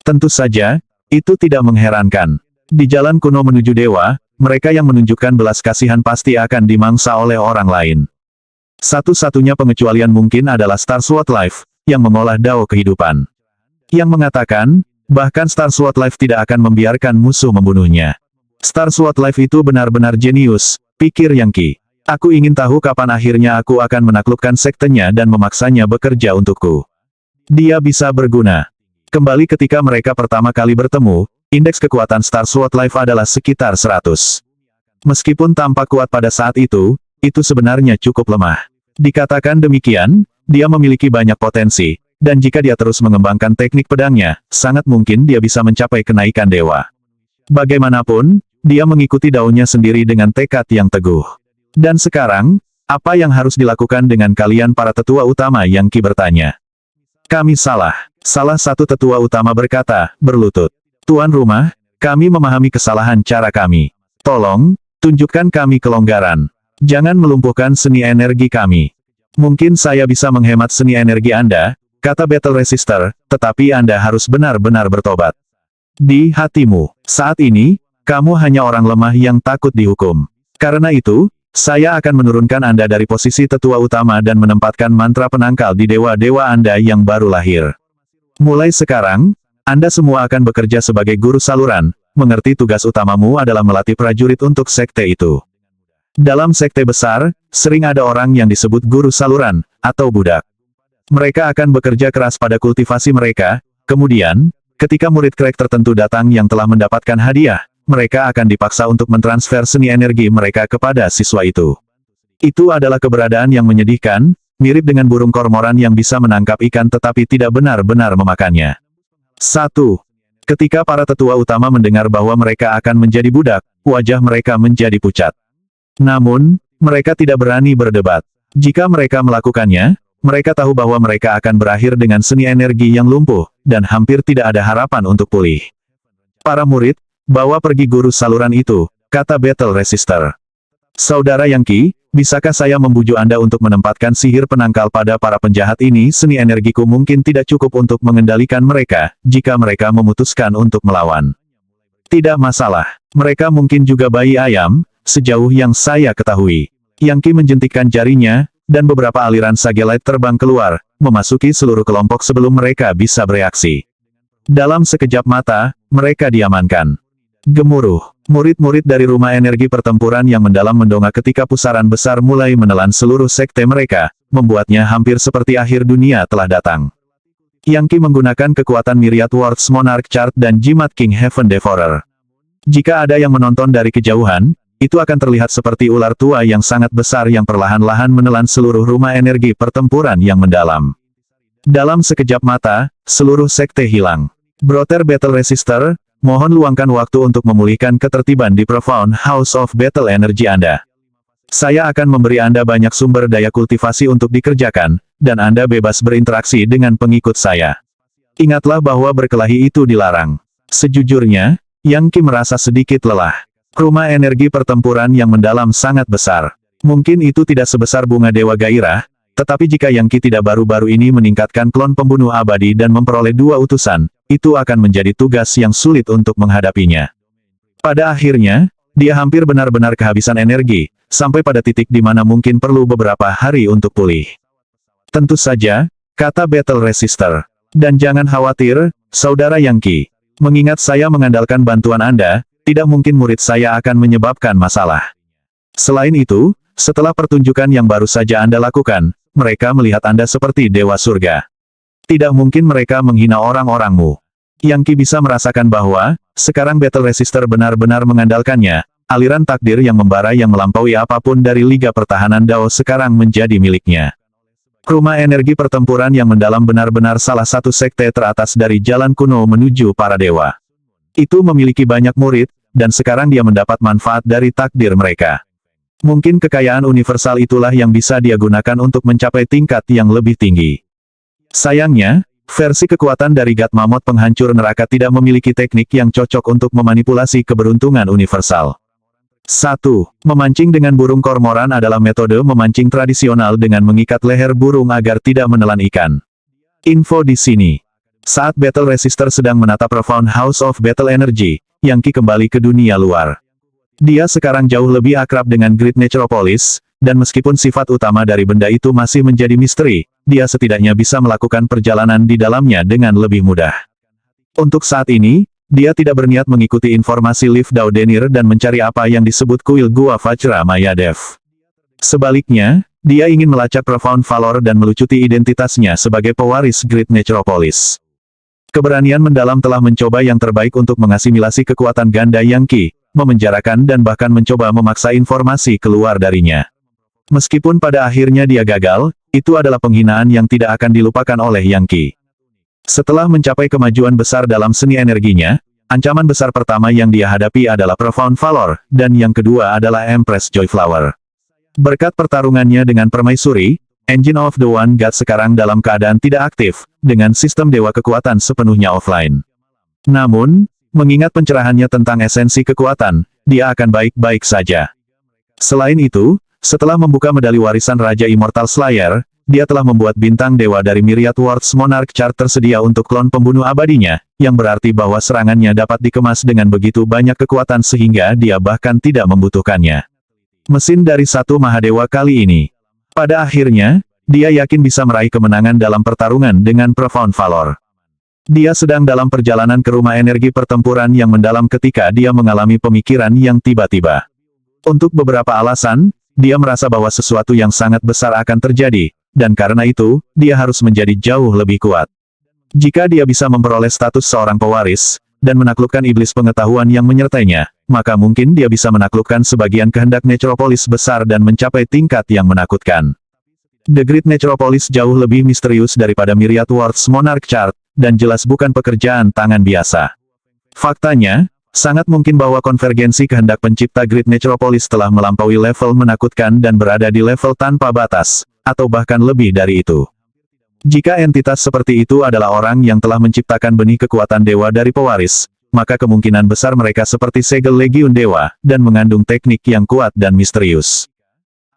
Tentu saja, itu tidak mengherankan. Di jalan kuno menuju dewa, mereka yang menunjukkan belas kasihan pasti akan dimangsa oleh orang lain. Satu-satunya pengecualian mungkin adalah Star Sword Life, yang mengolah dao kehidupan. Yang mengatakan, bahkan Star Sword Life tidak akan membiarkan musuh membunuhnya. Star Sword Life itu benar-benar jenius, pikir Yang Qi. Aku ingin tahu kapan akhirnya aku akan menaklukkan sektenya dan memaksanya bekerja untukku. Dia bisa berguna. Kembali ketika mereka pertama kali bertemu, indeks kekuatan Star Sword Life adalah sekitar 100. Meskipun tampak kuat pada saat itu sebenarnya cukup lemah. Dikatakan demikian, dia memiliki banyak potensi, dan jika dia terus mengembangkan teknik pedangnya, sangat mungkin dia bisa mencapai kenaikan dewa. Bagaimanapun, dia mengikuti daunnya sendiri dengan tekad yang teguh. Dan sekarang, apa yang harus dilakukan dengan kalian para tetua utama? Yang Qi bertanya. Kami salah. Salah satu tetua utama berkata, berlutut. Tuan rumah, kami memahami kesalahan cara kami. Tolong, tunjukkan kami kelonggaran. Jangan melumpuhkan seni energi kami. Mungkin saya bisa menghemat seni energi Anda, kata Battle Resister, tetapi Anda harus benar-benar bertobat. Di hatimu, saat ini, kamu hanya orang lemah yang takut dihukum. Karena itu, saya akan menurunkan Anda dari posisi tetua utama dan menempatkan mantra penangkal di dewa-dewa Anda yang baru lahir. Mulai sekarang, Anda semua akan bekerja sebagai guru saluran, mengerti tugas utamamu adalah melatih prajurit untuk sekte itu. Dalam sekte besar, sering ada orang yang disebut guru saluran, atau budak. Mereka akan bekerja keras pada kultivasi mereka, kemudian, ketika murid krek tertentu datang yang telah mendapatkan hadiah, mereka akan dipaksa untuk mentransfer seni energi mereka kepada siswa itu. Itu adalah keberadaan yang menyedihkan, mirip dengan burung kormoran yang bisa menangkap ikan tetapi tidak benar-benar memakannya. 1. Ketika para tetua utama mendengar bahwa mereka akan menjadi budak, wajah mereka menjadi pucat. Namun, mereka tidak berani berdebat. Jika mereka melakukannya, mereka tahu bahwa mereka akan berakhir dengan seni energi yang lumpuh, dan hampir tidak ada harapan untuk pulih. Para murid, bawa pergi guru saluran itu, kata Battle Resister. Saudara Yangqi, bisakah saya membujuk Anda untuk menempatkan sihir penangkal pada para penjahat ini? Seni energiku mungkin tidak cukup untuk mengendalikan mereka, jika mereka memutuskan untuk melawan. Tidak masalah, mereka mungkin juga bayi ayam, sejauh yang saya ketahui. Yangqi menjentikkan jarinya, dan beberapa aliran Sagelite terbang keluar, memasuki seluruh kelompok sebelum mereka bisa bereaksi. Dalam sekejap mata, mereka diamankan. Gemuruh. Murid-murid dari rumah energi pertempuran yang mendalam mendongak ketika pusaran besar mulai menelan seluruh sekte mereka, membuatnya hampir seperti akhir dunia telah datang. Yangqi menggunakan kekuatan Myriad Words Monarch Chart dan jimat King Heaven Devourer. Jika ada yang menonton dari kejauhan, itu akan terlihat seperti ular tua yang sangat besar yang perlahan-lahan menelan seluruh rumah energi pertempuran yang mendalam. Dalam sekejap mata, seluruh sekte hilang. Brother Battle Resister, mohon luangkan waktu untuk memulihkan ketertiban di Profound House of Battle Energy Anda. Saya akan memberi Anda banyak sumber daya kultivasi untuk dikerjakan, dan Anda bebas berinteraksi dengan pengikut saya. Ingatlah bahwa berkelahi itu dilarang. Sejujurnya, Yangqi merasa sedikit lelah. Rumah energi pertempuran yang mendalam sangat besar. Mungkin itu tidak sebesar bunga Dewa Gairah, tetapi jika Yangqi tidak baru-baru ini meningkatkan klon pembunuh abadi dan memperoleh 2 utusan, itu akan menjadi tugas yang sulit untuk menghadapinya. Pada akhirnya, dia hampir benar-benar kehabisan energi, sampai pada titik di mana mungkin perlu beberapa hari untuk pulih. Tentu saja, kata Battle Resister. Dan jangan khawatir, Saudara Yangqi. Mengingat saya mengandalkan bantuan Anda, tidak mungkin murid saya akan menyebabkan masalah. Selain itu, setelah pertunjukan yang baru saja Anda lakukan, mereka melihat Anda seperti dewa surga. Tidak mungkin mereka menghina orang-orangmu. Yangqi bisa merasakan bahwa, sekarang Battle Resister benar-benar mengandalkannya, aliran takdir yang membara yang melampaui apapun dari Liga Pertahanan Dao sekarang menjadi miliknya. Rumah energi pertempuran yang mendalam benar-benar salah satu sekte teratas dari jalan kuno menuju para dewa. Itu memiliki banyak murid, dan sekarang dia mendapat manfaat dari takdir mereka. Mungkin kekayaan universal itulah yang bisa dia gunakan untuk mencapai tingkat yang lebih tinggi. Sayangnya, versi kekuatan dari God Mammoth penghancur neraka tidak memiliki teknik yang cocok untuk memanipulasi keberuntungan universal. 1. Memancing dengan burung kormoran adalah metode memancing tradisional dengan mengikat leher burung agar tidak menelan ikan. Info di sini. Saat Battle Resister sedang menatap Profound House of Battle Energy, Yangqi kembali ke dunia luar. Dia sekarang jauh lebih akrab dengan Great Necropolis, dan meskipun sifat utama dari benda itu masih menjadi misteri, dia setidaknya bisa melakukan perjalanan di dalamnya dengan lebih mudah. Untuk saat ini, dia tidak berniat mengikuti informasi Liv Dao Denir dan mencari apa yang disebut kuil Gua Vajra Mayadev. Sebaliknya, dia ingin melacak Profound Valor dan melucuti identitasnya sebagai pewaris Great Necropolis. Keberanian mendalam telah mencoba yang terbaik untuk mengasimilasi kekuatan ganda Yangqi, memenjarakan dan bahkan mencoba memaksa informasi keluar darinya. Meskipun pada akhirnya dia gagal, itu adalah penghinaan yang tidak akan dilupakan oleh Yangqi. Setelah mencapai kemajuan besar dalam seni energinya, ancaman besar pertama yang dia hadapi adalah Profound Valor, dan yang kedua adalah Empress Joyflower. Berkat pertarungannya dengan permaisuri, Engine of the One God sekarang dalam keadaan tidak aktif, dengan sistem dewa kekuatan sepenuhnya offline. Namun, mengingat pencerahannya tentang esensi kekuatan, dia akan baik-baik saja. Selain itu, setelah membuka medali warisan Raja Immortal Slayer, dia telah membuat bintang dewa dari Myriad Words Monarch Chart tersedia untuk klon pembunuh abadinya, yang berarti bahwa serangannya dapat dikemas dengan begitu banyak kekuatan sehingga dia bahkan tidak membutuhkannya. Mesin dari satu Mahadewa kali ini. Pada akhirnya, dia yakin bisa meraih kemenangan dalam pertarungan dengan Profound Valor. Dia sedang dalam perjalanan ke rumah energi pertempuran yang mendalam ketika dia mengalami pemikiran yang tiba-tiba. Untuk beberapa alasan, dia merasa bahwa sesuatu yang sangat besar akan terjadi, dan karena itu, dia harus menjadi jauh lebih kuat. Jika dia bisa memperoleh status seorang pewaris, dan menaklukkan iblis pengetahuan yang menyertainya, maka mungkin dia bisa menaklukkan sebagian kehendak Necropolis besar dan mencapai tingkat yang menakutkan. The Great Necropolis jauh lebih misterius daripada Myriad Words Monarch Chart, dan jelas bukan pekerjaan tangan biasa. Faktanya, sangat mungkin bahwa konvergensi kehendak pencipta Great Necropolis telah melampaui level menakutkan dan berada di level tanpa batas, atau bahkan lebih dari itu. Jika entitas seperti itu adalah orang yang telah menciptakan benih kekuatan dewa dari pewaris, maka kemungkinan besar mereka seperti segel Legiun Dewa, dan mengandung teknik yang kuat dan misterius.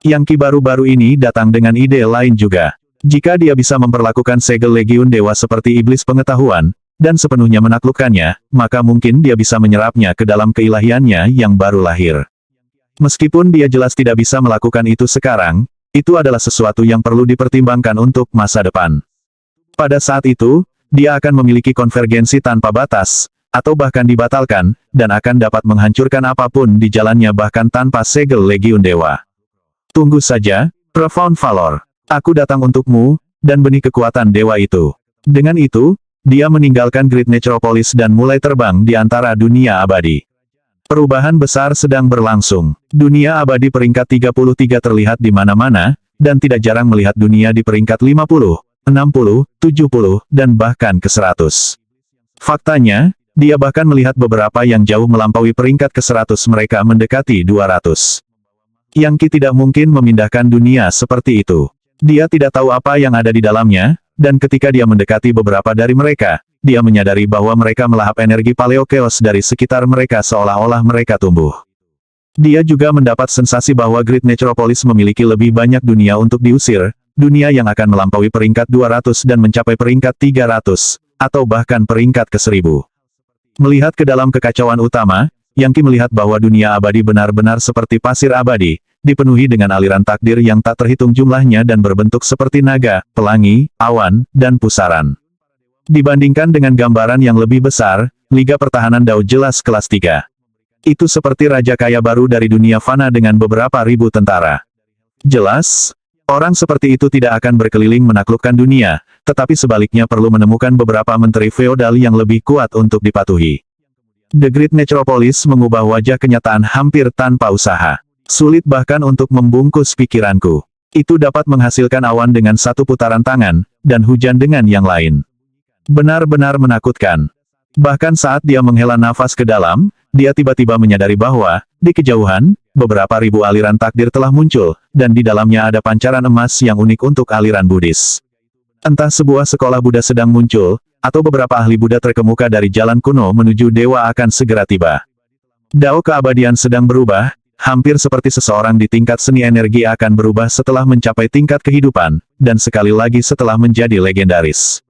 Yang Ki baru-baru ini datang dengan ide lain juga. Jika dia bisa memperlakukan segel Legiun Dewa seperti iblis pengetahuan, dan sepenuhnya menaklukkannya, maka mungkin dia bisa menyerapnya ke dalam keilahiannya yang baru lahir. Meskipun dia jelas tidak bisa melakukan itu sekarang, itu adalah sesuatu yang perlu dipertimbangkan untuk masa depan. Pada saat itu, dia akan memiliki konvergensi tanpa batas, atau bahkan dibatalkan, dan akan dapat menghancurkan apapun di jalannya bahkan tanpa segel Legiun Dewa. Tunggu saja, Profound Valor. Aku datang untukmu, dan benih kekuatan dewa itu. Dengan itu, dia meninggalkan Great Necropolis dan mulai terbang di antara dunia abadi. Perubahan besar sedang berlangsung. Dunia abadi peringkat 33 terlihat di mana-mana, dan tidak jarang melihat dunia di peringkat 50, 60, 70, dan bahkan ke 100. Faktanya, dia bahkan melihat beberapa yang jauh melampaui peringkat ke 100 mereka mendekati 200. Yang Ki tidak mungkin memindahkan dunia seperti itu. Dia tidak tahu apa yang ada di dalamnya, dan ketika dia mendekati beberapa dari mereka, dia menyadari bahwa mereka melahap energi Paleokeos dari sekitar mereka seolah-olah mereka tumbuh. Dia juga mendapat sensasi bahwa Great Necropolis memiliki lebih banyak dunia untuk diusir, dunia yang akan melampaui peringkat 200 dan mencapai peringkat 300, atau bahkan peringkat ke 1000. Melihat ke dalam kekacauan utama, Yang Ki melihat bahwa dunia abadi benar-benar seperti pasir abadi, dipenuhi dengan aliran takdir yang tak terhitung jumlahnya dan berbentuk seperti naga, pelangi, awan, dan pusaran. Dibandingkan dengan gambaran yang lebih besar, Liga Pertahanan Dao jelas kelas 3. Itu seperti raja kaya baru dari dunia fana dengan beberapa ribu tentara. Jelas, orang seperti itu tidak akan berkeliling menaklukkan dunia, tetapi sebaliknya perlu menemukan beberapa menteri feodal yang lebih kuat untuk dipatuhi. The Great Necropolis mengubah wajah kenyataan hampir tanpa usaha. Sulit bahkan untuk membungkus pikiranku. Itu dapat menghasilkan awan dengan satu putaran tangan, dan hujan dengan yang lain. Benar-benar menakutkan. Bahkan saat dia menghela nafas ke dalam, dia tiba-tiba menyadari bahwa, di kejauhan, beberapa ribu aliran takdir telah muncul, dan di dalamnya ada pancaran emas yang unik untuk aliran Buddhis. Entah sebuah sekolah Buddha sedang muncul, atau beberapa ahli Buddha terkemuka dari jalan kuno menuju dewa akan segera tiba. Dao keabadian sedang berubah, hampir seperti seseorang di tingkat seni energi akan berubah setelah mencapai tingkat kehidupan, dan sekali lagi setelah menjadi legendaris.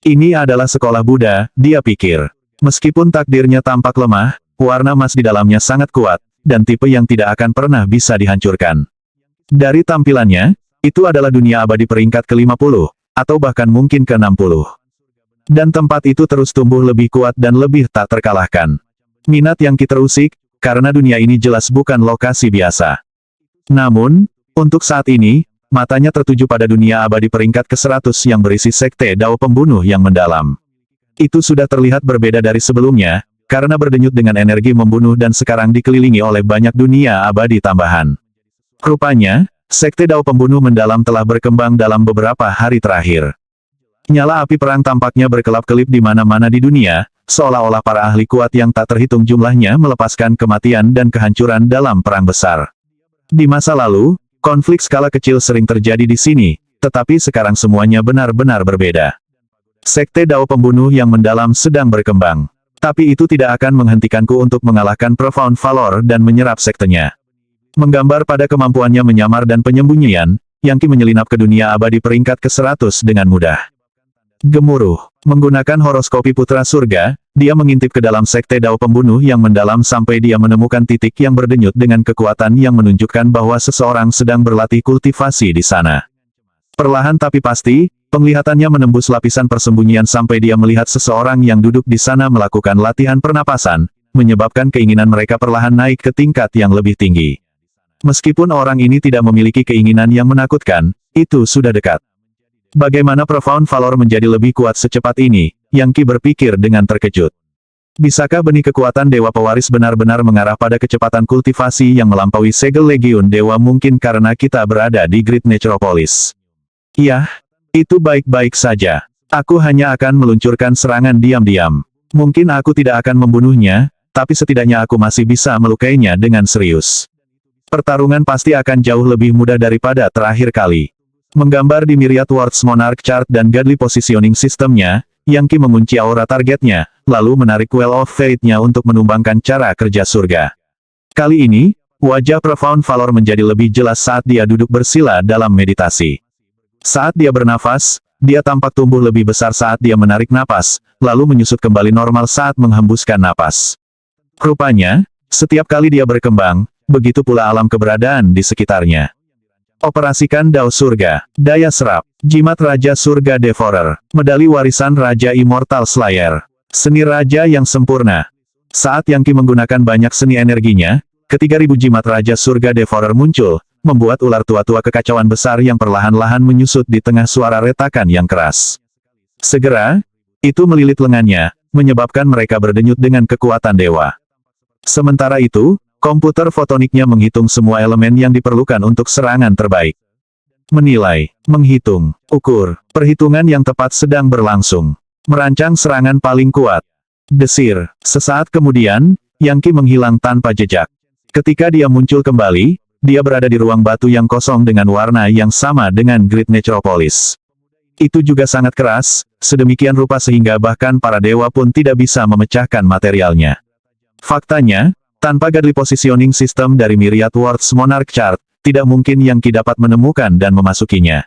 Ini adalah sekolah Buddha, dia pikir. Meskipun takdirnya tampak lemah, warna emas di dalamnya sangat kuat, dan tipe yang tidak akan pernah bisa dihancurkan. Dari tampilannya, itu adalah dunia abadi peringkat ke-50, atau bahkan mungkin ke-60. Dan tempat itu terus tumbuh lebih kuat dan lebih tak terkalahkan. Minat Yang Ki terusik, karena dunia ini jelas bukan lokasi biasa. Namun, untuk saat ini, matanya tertuju pada dunia abadi peringkat ke-100 yang berisi sekte Dao pembunuh yang mendalam. Itu sudah terlihat berbeda dari sebelumnya, karena berdenyut dengan energi membunuh dan sekarang dikelilingi oleh banyak dunia abadi tambahan. Rupanya, sekte Dao pembunuh mendalam telah berkembang dalam beberapa hari terakhir. Nyala api perang tampaknya berkelap-kelip di mana-mana di dunia, seolah-olah para ahli kuat yang tak terhitung jumlahnya melepaskan kematian dan kehancuran dalam perang besar. Di masa lalu, konflik skala kecil sering terjadi di sini, tetapi sekarang semuanya benar-benar berbeda. Sekte Dao pembunuh yang mendalam sedang berkembang. Tapi itu tidak akan menghentikanku untuk mengalahkan Profound Valor dan menyerap sektenya. Menggambar pada kemampuannya menyamar dan penyembunyian, Yang Ki menyelinap ke dunia abadi peringkat ke-100 dengan mudah. Gemuruh. Menggunakan horoskopi putra surga, dia mengintip ke dalam sekte Dao pembunuh yang mendalam sampai dia menemukan titik yang berdenyut dengan kekuatan yang menunjukkan bahwa seseorang sedang berlatih kultivasi di sana. Perlahan tapi pasti, penglihatannya menembus lapisan persembunyian sampai dia melihat seseorang yang duduk di sana melakukan latihan pernapasan, menyebabkan keinginan mereka perlahan naik ke tingkat yang lebih tinggi. Meskipun orang ini tidak memiliki keinginan yang menakutkan, itu sudah dekat. Bagaimana Profound Valor menjadi lebih kuat secepat ini, Yang Ki berpikir dengan terkejut. Bisakah benih kekuatan Dewa Pewaris benar-benar mengarah pada kecepatan kultivasi yang melampaui segel Legiun Dewa mungkin karena kita berada di Great Necropolis? Yah, itu baik-baik saja. Aku hanya akan meluncurkan serangan diam-diam. Mungkin aku tidak akan membunuhnya, tapi setidaknya aku masih bisa melukainya dengan serius. Pertarungan pasti akan jauh lebih mudah daripada terakhir kali. Menggambar di Myriad Words Monarch Chart dan Godly Positioning Systemnya, Yang Qi mengunci aura targetnya, lalu menarik Well of Fate-nya untuk menumbangkan cara kerja surga. Kali ini, wajah Profound Valor menjadi lebih jelas saat dia duduk bersila dalam meditasi. Saat dia bernafas, dia tampak tumbuh lebih besar saat dia menarik napas, lalu menyusut kembali normal saat menghembuskan napas. Rupanya, setiap kali dia berkembang, begitu pula alam keberadaan di sekitarnya. Operasikan Dao Surga, Daya Serap, Jimat Raja Surga Devourer, Medali Warisan Raja Immortal Slayer, Seni Raja yang Sempurna. Saat Yang Qi menggunakan banyak seni energinya, ke-3000 Jimat Raja Surga Devourer muncul, membuat ular tua-tua kekacauan besar yang perlahan-lahan menyusut di tengah suara retakan yang keras. Segera, itu melilit lengannya, menyebabkan mereka berdenyut dengan kekuatan dewa. Sementara itu, komputer fotoniknya menghitung semua elemen yang diperlukan untuk serangan terbaik. Menilai, menghitung, ukur, perhitungan yang tepat sedang berlangsung. Merancang serangan paling kuat. Desir, sesaat kemudian, Yang Qi menghilang tanpa jejak. Ketika dia muncul kembali, dia berada di ruang batu yang kosong dengan warna yang sama dengan Great Necropolis. Itu juga sangat keras, sedemikian rupa sehingga bahkan para dewa pun tidak bisa memecahkan materialnya. Faktanya, tanpa Godly Positioning System dari Myriad Words Monarch Chart, tidak mungkin Yang Qi dapat menemukan dan memasukinya.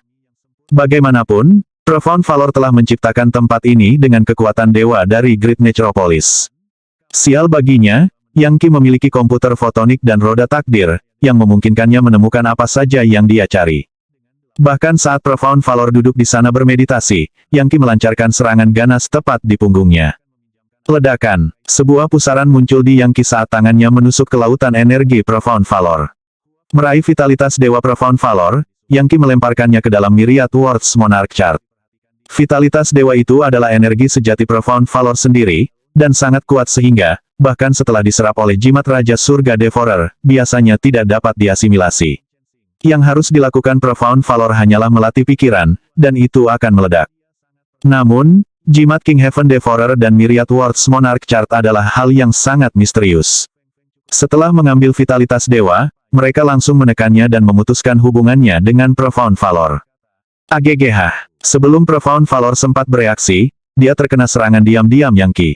Bagaimanapun, Profound Valor telah menciptakan tempat ini dengan kekuatan dewa dari Great Necropolis. Sial baginya, Yang Qi memiliki komputer fotonik dan roda takdir, yang memungkinkannya menemukan apa saja yang dia cari. Bahkan saat Profound Valor duduk di sana bermeditasi, Yang Qi melancarkan serangan ganas tepat di punggungnya. Ledakan, sebuah pusaran muncul di Yang Qi saat tangannya menusuk ke lautan energi Profound Valor. Meraih vitalitas Dewa Profound Valor, Yang Qi melemparkannya ke dalam Myriad Words Monarch Chart. Vitalitas dewa itu adalah energi sejati Profound Valor sendiri, dan sangat kuat sehingga, bahkan setelah diserap oleh Jimat Raja Surga Devourer, biasanya tidak dapat diasimilasi. Yang harus dilakukan Profound Valor hanyalah melatih pikiran, dan itu akan meledak. Namun, Jimat King Heaven Devourer dan Myriad Words Monarch Chart adalah hal yang sangat misterius. Setelah mengambil vitalitas dewa, mereka langsung menekannya dan memutuskan hubungannya dengan Profound Valor. AGGH. Sebelum Profound Valor sempat bereaksi, dia terkena serangan diam-diam Yang Qi.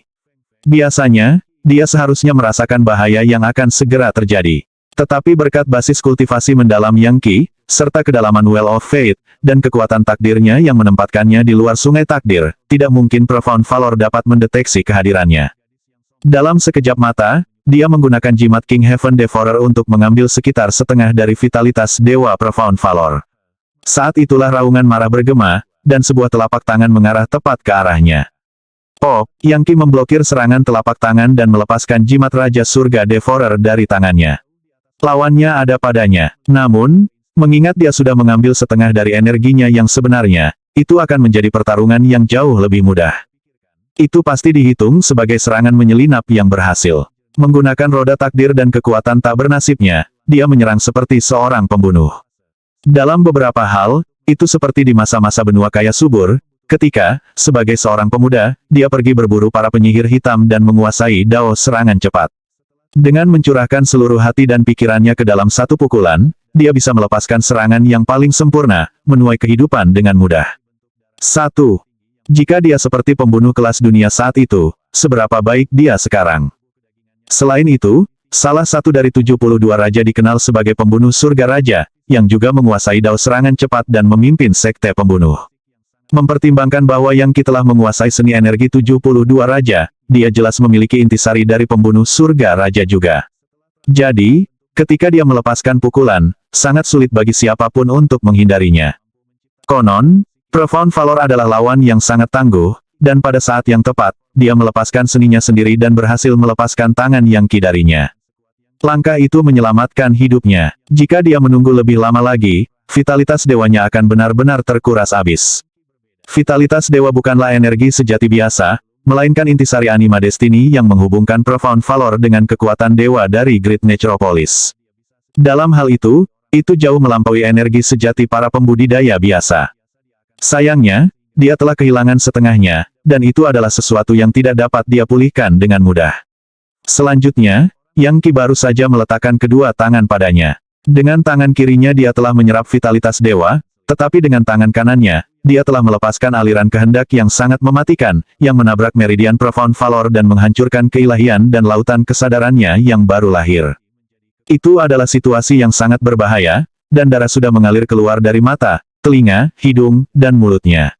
Biasanya, dia seharusnya merasakan bahaya yang akan segera terjadi. Tetapi berkat basis kultivasi mendalam Yang Qi, serta kedalaman Well of Fate, dan kekuatan takdirnya yang menempatkannya di luar sungai takdir, tidak mungkin Profound Valor dapat mendeteksi kehadirannya. Dalam sekejap mata, dia menggunakan Jimat King Heaven Devourer untuk mengambil sekitar setengah dari vitalitas Dewa Profound Valor. Saat itulah raungan marah bergema, dan sebuah telapak tangan mengarah tepat ke arahnya. Pop, Yang Qi memblokir serangan telapak tangan dan melepaskan Jimat Raja Surga Devourer dari tangannya. Lawannya ada padanya. Namun, mengingat dia sudah mengambil setengah dari energinya yang sebenarnya, itu akan menjadi pertarungan yang jauh lebih mudah. Itu pasti dihitung sebagai serangan menyelinap yang berhasil. Menggunakan roda takdir dan kekuatan tak bernasibnya, dia menyerang seperti seorang pembunuh. Dalam beberapa hal, itu seperti di masa-masa benua kaya subur, ketika, sebagai seorang pemuda, dia pergi berburu para penyihir hitam dan menguasai dao serangan cepat. Dengan mencurahkan seluruh hati dan pikirannya ke dalam satu pukulan, dia bisa melepaskan serangan yang paling sempurna, menuai kehidupan dengan mudah. 1. Jika dia seperti pembunuh kelas dunia saat itu, seberapa baik dia sekarang? Selain itu, salah satu dari 72 raja dikenal sebagai pembunuh surga raja, yang juga menguasai dao serangan cepat dan memimpin sekte pembunuh. Mempertimbangkan bahwa Yang Qi telah menguasai seni energi 72 raja, dia jelas memiliki intisari dari pembunuh surga raja juga. Jadi, ketika dia melepaskan pukulan, sangat sulit bagi siapapun untuk menghindarinya. Konon, Profound Valor adalah lawan yang sangat tangguh, dan pada saat yang tepat, dia melepaskan seninya sendiri dan berhasil melepaskan tangan Yang Qi darinya. Langkah itu menyelamatkan hidupnya. Jika dia menunggu lebih lama lagi, vitalitas dewanya akan benar-benar terkuras habis. Vitalitas dewa bukanlah energi sejati biasa, melainkan intisari anima destiny yang menghubungkan Profound Valor dengan kekuatan dewa dari Great Necropolis. Dalam hal itu jauh melampaui energi sejati para pembudidaya biasa. Sayangnya, dia telah kehilangan setengahnya, dan itu adalah sesuatu yang tidak dapat dia pulihkan dengan mudah. Selanjutnya, Yang Qi baru saja meletakkan kedua tangan padanya. Dengan tangan kirinya dia telah menyerap vitalitas dewa, tetapi dengan tangan kanannya, dia telah melepaskan aliran kehendak yang sangat mematikan, yang menabrak meridian Profound Valor dan menghancurkan keilahian dan lautan kesadarannya yang baru lahir. Itu adalah situasi yang sangat berbahaya, dan darah sudah mengalir keluar dari mata, telinga, hidung, dan mulutnya.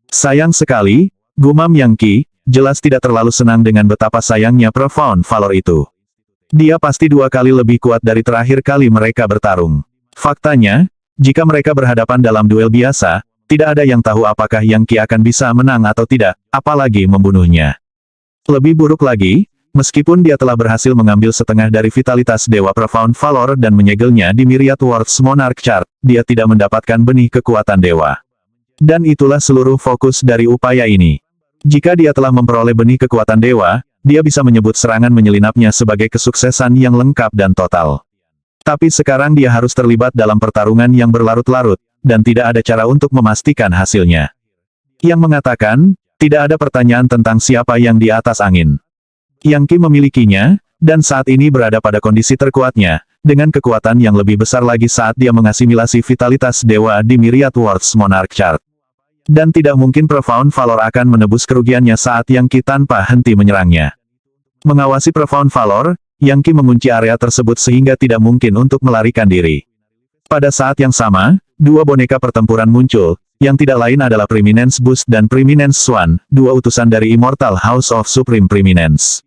Sayang sekali, gumam Yang Qi, jelas tidak terlalu senang dengan betapa sayangnya Profound Valor itu. Dia pasti 2 kali lebih kuat dari terakhir kali mereka bertarung. Faktanya, jika mereka berhadapan dalam duel biasa, tidak ada yang tahu apakah Yang Qi akan bisa menang atau tidak, apalagi membunuhnya. Lebih buruk lagi, meskipun dia telah berhasil mengambil setengah dari vitalitas Dewa Profound Valor dan menyegelnya di Myriad Worlds Monarch Chart, dia tidak mendapatkan benih kekuatan dewa. Dan itulah seluruh fokus dari upaya ini. Jika dia telah memperoleh benih kekuatan dewa, dia bisa menyebut serangan menyelinapnya sebagai kesuksesan yang lengkap dan total. Tapi sekarang dia harus terlibat dalam pertarungan yang berlarut-larut, dan tidak ada cara untuk memastikan hasilnya. Yang mengatakan, tidak ada pertanyaan tentang siapa yang di atas angin. Yang Qi memilikinya, dan saat ini berada pada kondisi terkuatnya, dengan kekuatan yang lebih besar lagi saat dia mengasimilasi vitalitas dewa di Myriad Worlds Monarch Chart. Dan tidak mungkin Profound Valor akan menebus kerugiannya saat Yang Qi tanpa henti menyerangnya. Mengawasi Profound Valor, Yang Qi mengunci area tersebut sehingga tidak mungkin untuk melarikan diri. Pada saat yang sama, 2 boneka pertempuran muncul, yang tidak lain adalah Preeminence Boost dan Preeminence Swan, 2 utusan dari Immortal House of Supreme Preeminence.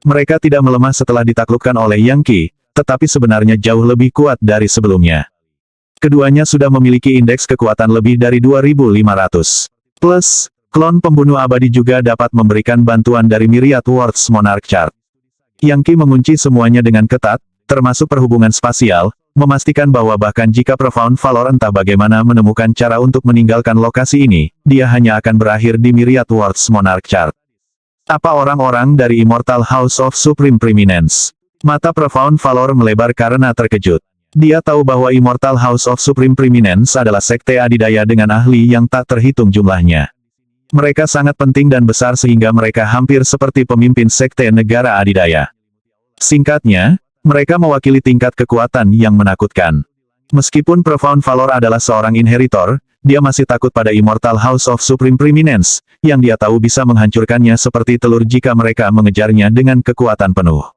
Mereka tidak melemah setelah ditaklukkan oleh Yang Qi, tetapi sebenarnya jauh lebih kuat dari sebelumnya. Keduanya sudah memiliki indeks kekuatan lebih dari 2.500. Plus, klon pembunuh abadi juga dapat memberikan bantuan dari Myriad Worlds Monarch Chart. Yang Qi mengunci semuanya dengan ketat, termasuk perhubungan spasial, memastikan bahwa bahkan jika Profound Valor entah bagaimana menemukan cara untuk meninggalkan lokasi ini, dia hanya akan berakhir di Myriad Worlds Monarch Chart. Apa orang-orang dari Immortal House of Supreme Preeminence? Mata Profound Valor melebar karena terkejut. Dia tahu bahwa Immortal House of Supreme Preeminence adalah sekte adidaya dengan ahli yang tak terhitung jumlahnya. Mereka sangat penting dan besar sehingga mereka hampir seperti pemimpin sekte negara adidaya. Singkatnya, mereka mewakili tingkat kekuatan yang menakutkan. Meskipun Profound Valor adalah seorang inheritor, dia masih takut pada Immortal House of Supreme Preeminence, yang dia tahu bisa menghancurkannya seperti telur jika mereka mengejarnya dengan kekuatan penuh.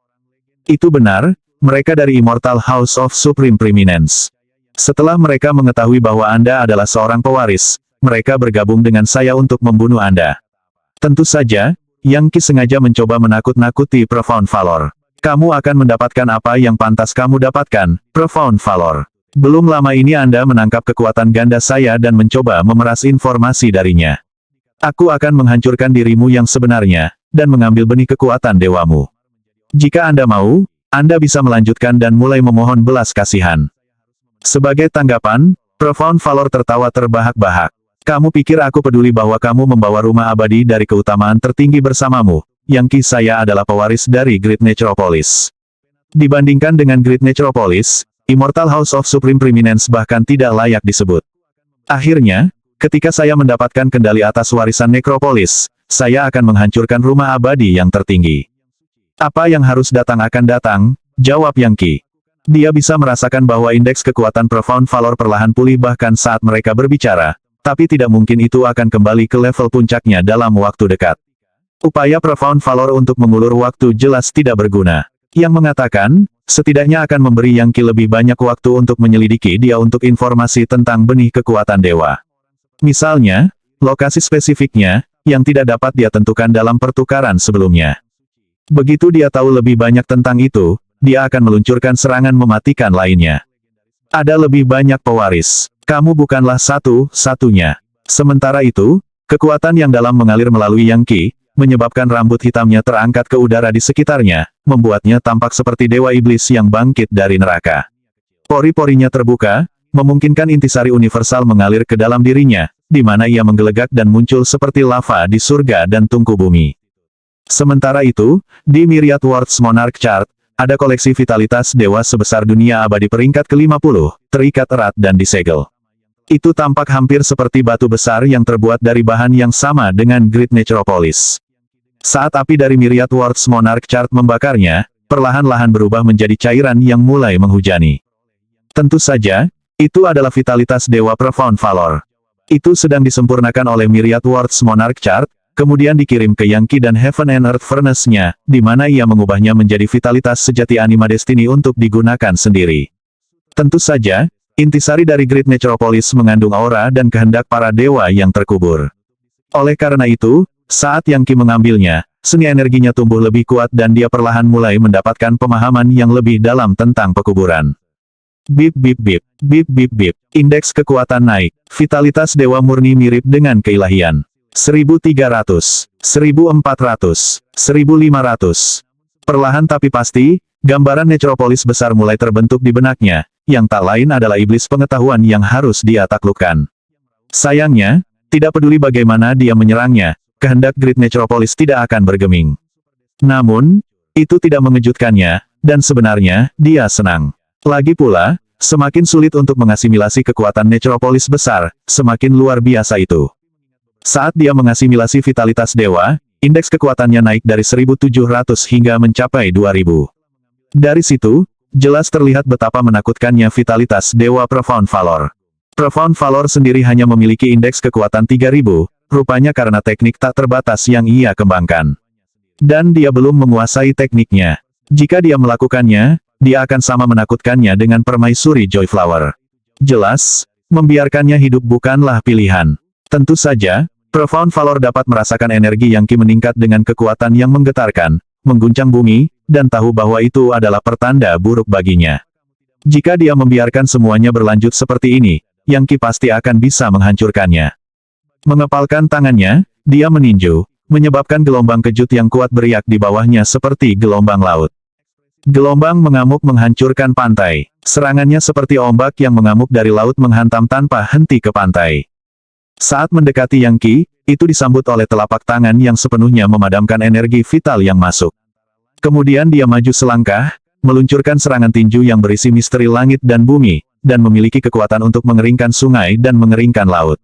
Itu benar, mereka dari Immortal House of Supreme Preeminence. Setelah mereka mengetahui bahwa Anda adalah seorang pewaris, mereka bergabung dengan saya untuk membunuh Anda. Tentu saja, Yang Qi sengaja mencoba menakut-nakuti Profound Valor. Kamu akan mendapatkan apa yang pantas kamu dapatkan, Profound Valor. Belum lama ini Anda menangkap kekuatan ganda saya dan mencoba memeras informasi darinya. Aku akan menghancurkan dirimu yang sebenarnya, dan mengambil benih kekuatan dewamu. Jika Anda mau, Anda bisa melanjutkan dan mulai memohon belas kasihan. Sebagai tanggapan, Profound Valor tertawa terbahak-bahak. Kamu pikir aku peduli bahwa kamu membawa rumah abadi dari keutamaan tertinggi bersamamu? Yang Qi saya adalah pewaris dari Great Necropolis. Dibandingkan dengan Great Necropolis, Immortal House of Supreme Preeminence bahkan tidak layak disebut. Akhirnya, ketika saya mendapatkan kendali atas warisan Necropolis, saya akan menghancurkan rumah abadi yang tertinggi. Apa yang harus datang akan datang, jawab Yang Qi. Dia bisa merasakan bahwa indeks kekuatan Profound Valor perlahan pulih bahkan saat mereka berbicara, tapi tidak mungkin itu akan kembali ke level puncaknya dalam waktu dekat. Upaya Profound Valor untuk mengulur waktu jelas tidak berguna. Yang mengatakan, setidaknya akan memberi Yang Qi lebih banyak waktu untuk menyelidiki dia untuk informasi tentang benih kekuatan dewa. Misalnya, lokasi spesifiknya, yang tidak dapat dia tentukan dalam pertukaran sebelumnya. Begitu dia tahu lebih banyak tentang itu, dia akan meluncurkan serangan mematikan lainnya. Ada lebih banyak pewaris. Kamu bukanlah satu-satunya. Sementara itu, kekuatan yang dalam mengalir melalui Yang Qi, menyebabkan rambut hitamnya terangkat ke udara di sekitarnya, membuatnya tampak seperti dewa iblis yang bangkit dari neraka. Pori-porinya terbuka, memungkinkan intisari universal mengalir ke dalam dirinya, di mana ia menggelegak dan muncul seperti lava di surga dan tungku bumi. Sementara itu, di Myriad Worlds Monarch Chart, ada koleksi vitalitas dewa sebesar dunia abadi peringkat ke-50, terikat erat dan disegel. Itu tampak hampir seperti batu besar yang terbuat dari bahan yang sama dengan Great Necropolis. Saat api dari Myriad Words Monarch Chart membakarnya, perlahan-lahan berubah menjadi cairan yang mulai menghujani. Tentu saja, itu adalah vitalitas Dewa Profound Valor. Itu sedang disempurnakan oleh Myriad Words Monarch Chart, kemudian dikirim ke Yankee dan Heaven and Earth Furnace-nya, di mana ia mengubahnya menjadi vitalitas sejati Anima Destiny untuk digunakan sendiri. Tentu saja, intisari dari Great Necropolis mengandung aura dan kehendak para dewa yang terkubur. Oleh karena itu, saat Yankee mengambilnya, seni energinya tumbuh lebih kuat dan dia perlahan mulai mendapatkan pemahaman yang lebih dalam tentang pekuburan. Bip bip bip, bip bip bip, indeks kekuatan naik, vitalitas dewa murni mirip dengan keilahian. 1300, 1400, 1500. Perlahan tapi pasti, gambaran Necropolis besar mulai terbentuk di benaknya, yang tak lain adalah iblis pengetahuan yang harus dia taklukkan. Sayangnya, tidak peduli bagaimana dia menyerangnya, kehendak Great Necropolis tidak akan bergeming. Namun, itu tidak mengejutkannya, dan sebenarnya, dia senang. Lagi pula, semakin sulit untuk mengasimilasi kekuatan Necropolis besar, semakin luar biasa itu. Saat dia mengasimilasi vitalitas dewa, indeks kekuatannya naik dari 1700 hingga mencapai 2000. Dari situ, jelas terlihat betapa menakutkannya vitalitas Dewa Profound Valor. Profound Valor sendiri hanya memiliki indeks kekuatan 3000, rupanya karena teknik tak terbatas yang ia kembangkan. Dan dia belum menguasai tekniknya. Jika dia melakukannya, dia akan sama menakutkannya dengan permaisuri Joy Flower. Jelas, membiarkannya hidup bukanlah pilihan. Tentu saja, Profound Valor dapat merasakan energi Yankee meningkat dengan kekuatan yang menggetarkan, mengguncang bumi, dan tahu bahwa itu adalah pertanda buruk baginya. Jika dia membiarkan semuanya berlanjut seperti ini, Yankee pasti akan bisa menghancurkannya. Mengepalkan tangannya, dia meninju, menyebabkan gelombang kejut yang kuat beriak di bawahnya seperti gelombang laut. Gelombang mengamuk menghancurkan pantai. Serangannya seperti ombak yang mengamuk dari laut menghantam tanpa henti ke pantai. Saat mendekati Yankee, itu disambut oleh telapak tangan yang sepenuhnya memadamkan energi vital yang masuk. Kemudian dia maju selangkah, meluncurkan serangan tinju yang berisi misteri langit dan bumi, dan memiliki kekuatan untuk mengeringkan sungai dan mengeringkan laut.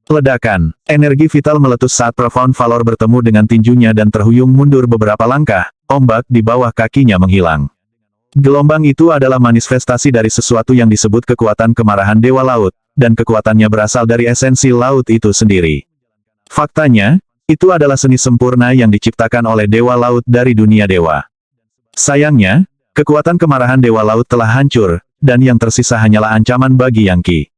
Ledakan, energi vital meletus saat Profound Valor bertemu dengan tinjunya dan terhuyung mundur beberapa langkah, ombak di bawah kakinya menghilang. Gelombang itu adalah manifestasi dari sesuatu yang disebut kekuatan kemarahan Dewa Laut, dan kekuatannya berasal dari esensi laut itu sendiri. Faktanya, itu adalah seni sempurna yang diciptakan oleh Dewa Laut dari dunia dewa. Sayangnya, kekuatan kemarahan Dewa Laut telah hancur, dan yang tersisa hanyalah ancaman bagi Yankee.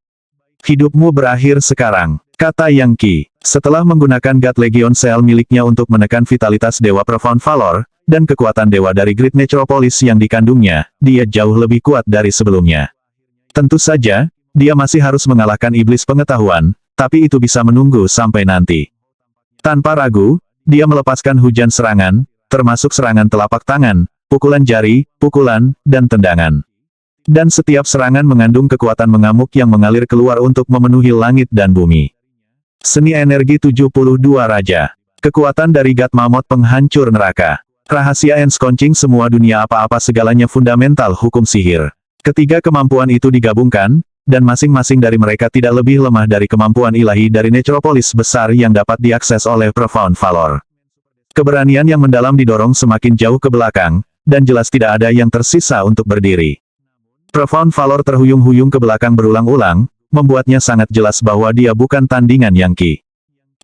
Hidupmu berakhir sekarang, kata Yankee. Setelah menggunakan God Legion Cell miliknya untuk menekan vitalitas Dewa Profound Valor, dan kekuatan dewa dari Great Necropolis yang dikandungnya, dia jauh lebih kuat dari sebelumnya. Tentu saja, dia masih harus mengalahkan iblis pengetahuan, tapi itu bisa menunggu sampai nanti. Tanpa ragu, dia melepaskan hujan serangan, termasuk serangan telapak tangan, pukulan jari, pukulan, dan tendangan. Dan setiap serangan mengandung kekuatan mengamuk yang mengalir keluar untuk memenuhi langit dan bumi. Seni energi 72 Raja. Kekuatan dari God Mammoth penghancur neraka. Rahasia ensconcing semua dunia apa-apa segalanya fundamental hukum sihir. Ketiga kemampuan itu digabungkan, dan masing-masing dari mereka tidak lebih lemah dari kemampuan ilahi dari Necropolis besar yang dapat diakses oleh Profound Valor. Keberanian yang mendalam didorong semakin jauh ke belakang, dan jelas tidak ada yang tersisa untuk berdiri. Profound Valor terhuyung-huyung ke belakang berulang-ulang, membuatnya sangat jelas bahwa dia bukan tandingan Yankee.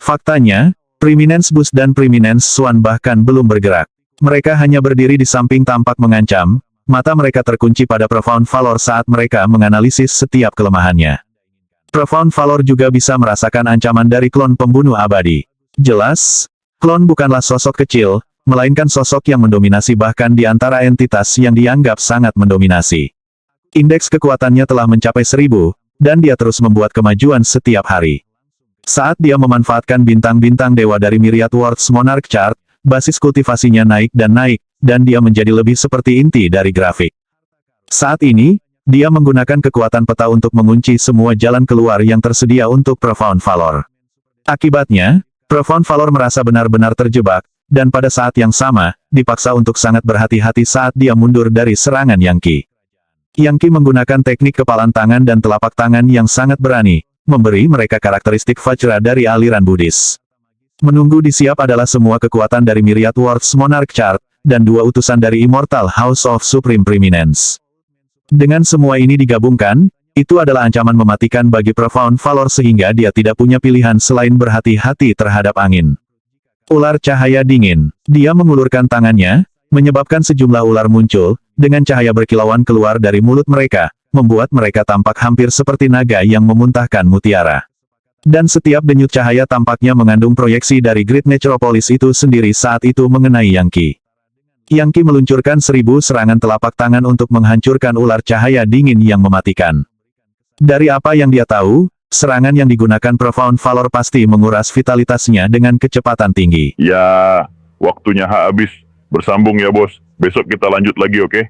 Faktanya, Preeminence Boost dan Preeminence Swan bahkan belum bergerak. Mereka hanya berdiri di samping tampak mengancam, mata mereka terkunci pada Profound Valor saat mereka menganalisis setiap kelemahannya. Profound Valor juga bisa merasakan ancaman dari klon pembunuh abadi. Jelas, klon bukanlah sosok kecil, melainkan sosok yang mendominasi bahkan di antara entitas yang dianggap sangat mendominasi. Indeks kekuatannya telah mencapai 1000, dan dia terus membuat kemajuan setiap hari. Saat dia memanfaatkan bintang-bintang dewa dari Myriad Words Monarch Chart, basis kultivasinya naik, dan dia menjadi lebih seperti inti dari grafik. Saat ini, dia menggunakan kekuatan peta untuk mengunci semua jalan keluar yang tersedia untuk Profound Valor. Akibatnya, Profound Valor merasa benar-benar terjebak, dan pada saat yang sama, dipaksa untuk sangat berhati-hati saat dia mundur dari serangan Yankee. Yankee menggunakan teknik kepalan tangan dan telapak tangan yang sangat berani, memberi mereka karakteristik Vajra dari aliran Buddhis. Menunggu di Siap adalah semua kekuatan dari Myriad Worlds Monarch Chart, dan 2 utusan dari Immortal House of Supreme Preeminence. Dengan semua ini digabungkan, itu adalah ancaman mematikan bagi Profound Valor sehingga dia tidak punya pilihan selain berhati-hati terhadap angin. Ular cahaya dingin. Dia mengulurkan tangannya, menyebabkan sejumlah ular muncul, dengan cahaya berkilauan keluar dari mulut mereka, membuat mereka tampak hampir seperti naga yang memuntahkan mutiara. Dan setiap denyut cahaya tampaknya mengandung proyeksi dari Great Necropolis itu sendiri saat itu mengenai Yangki. Yangki meluncurkan 1000 serangan telapak tangan untuk menghancurkan ular cahaya dingin yang mematikan. Dari apa yang dia tahu, serangan yang digunakan Profound Valor pasti menguras vitalitasnya dengan kecepatan tinggi. Ya, waktunya habis. Bersambung ya bos. Besok kita lanjut lagi, oke?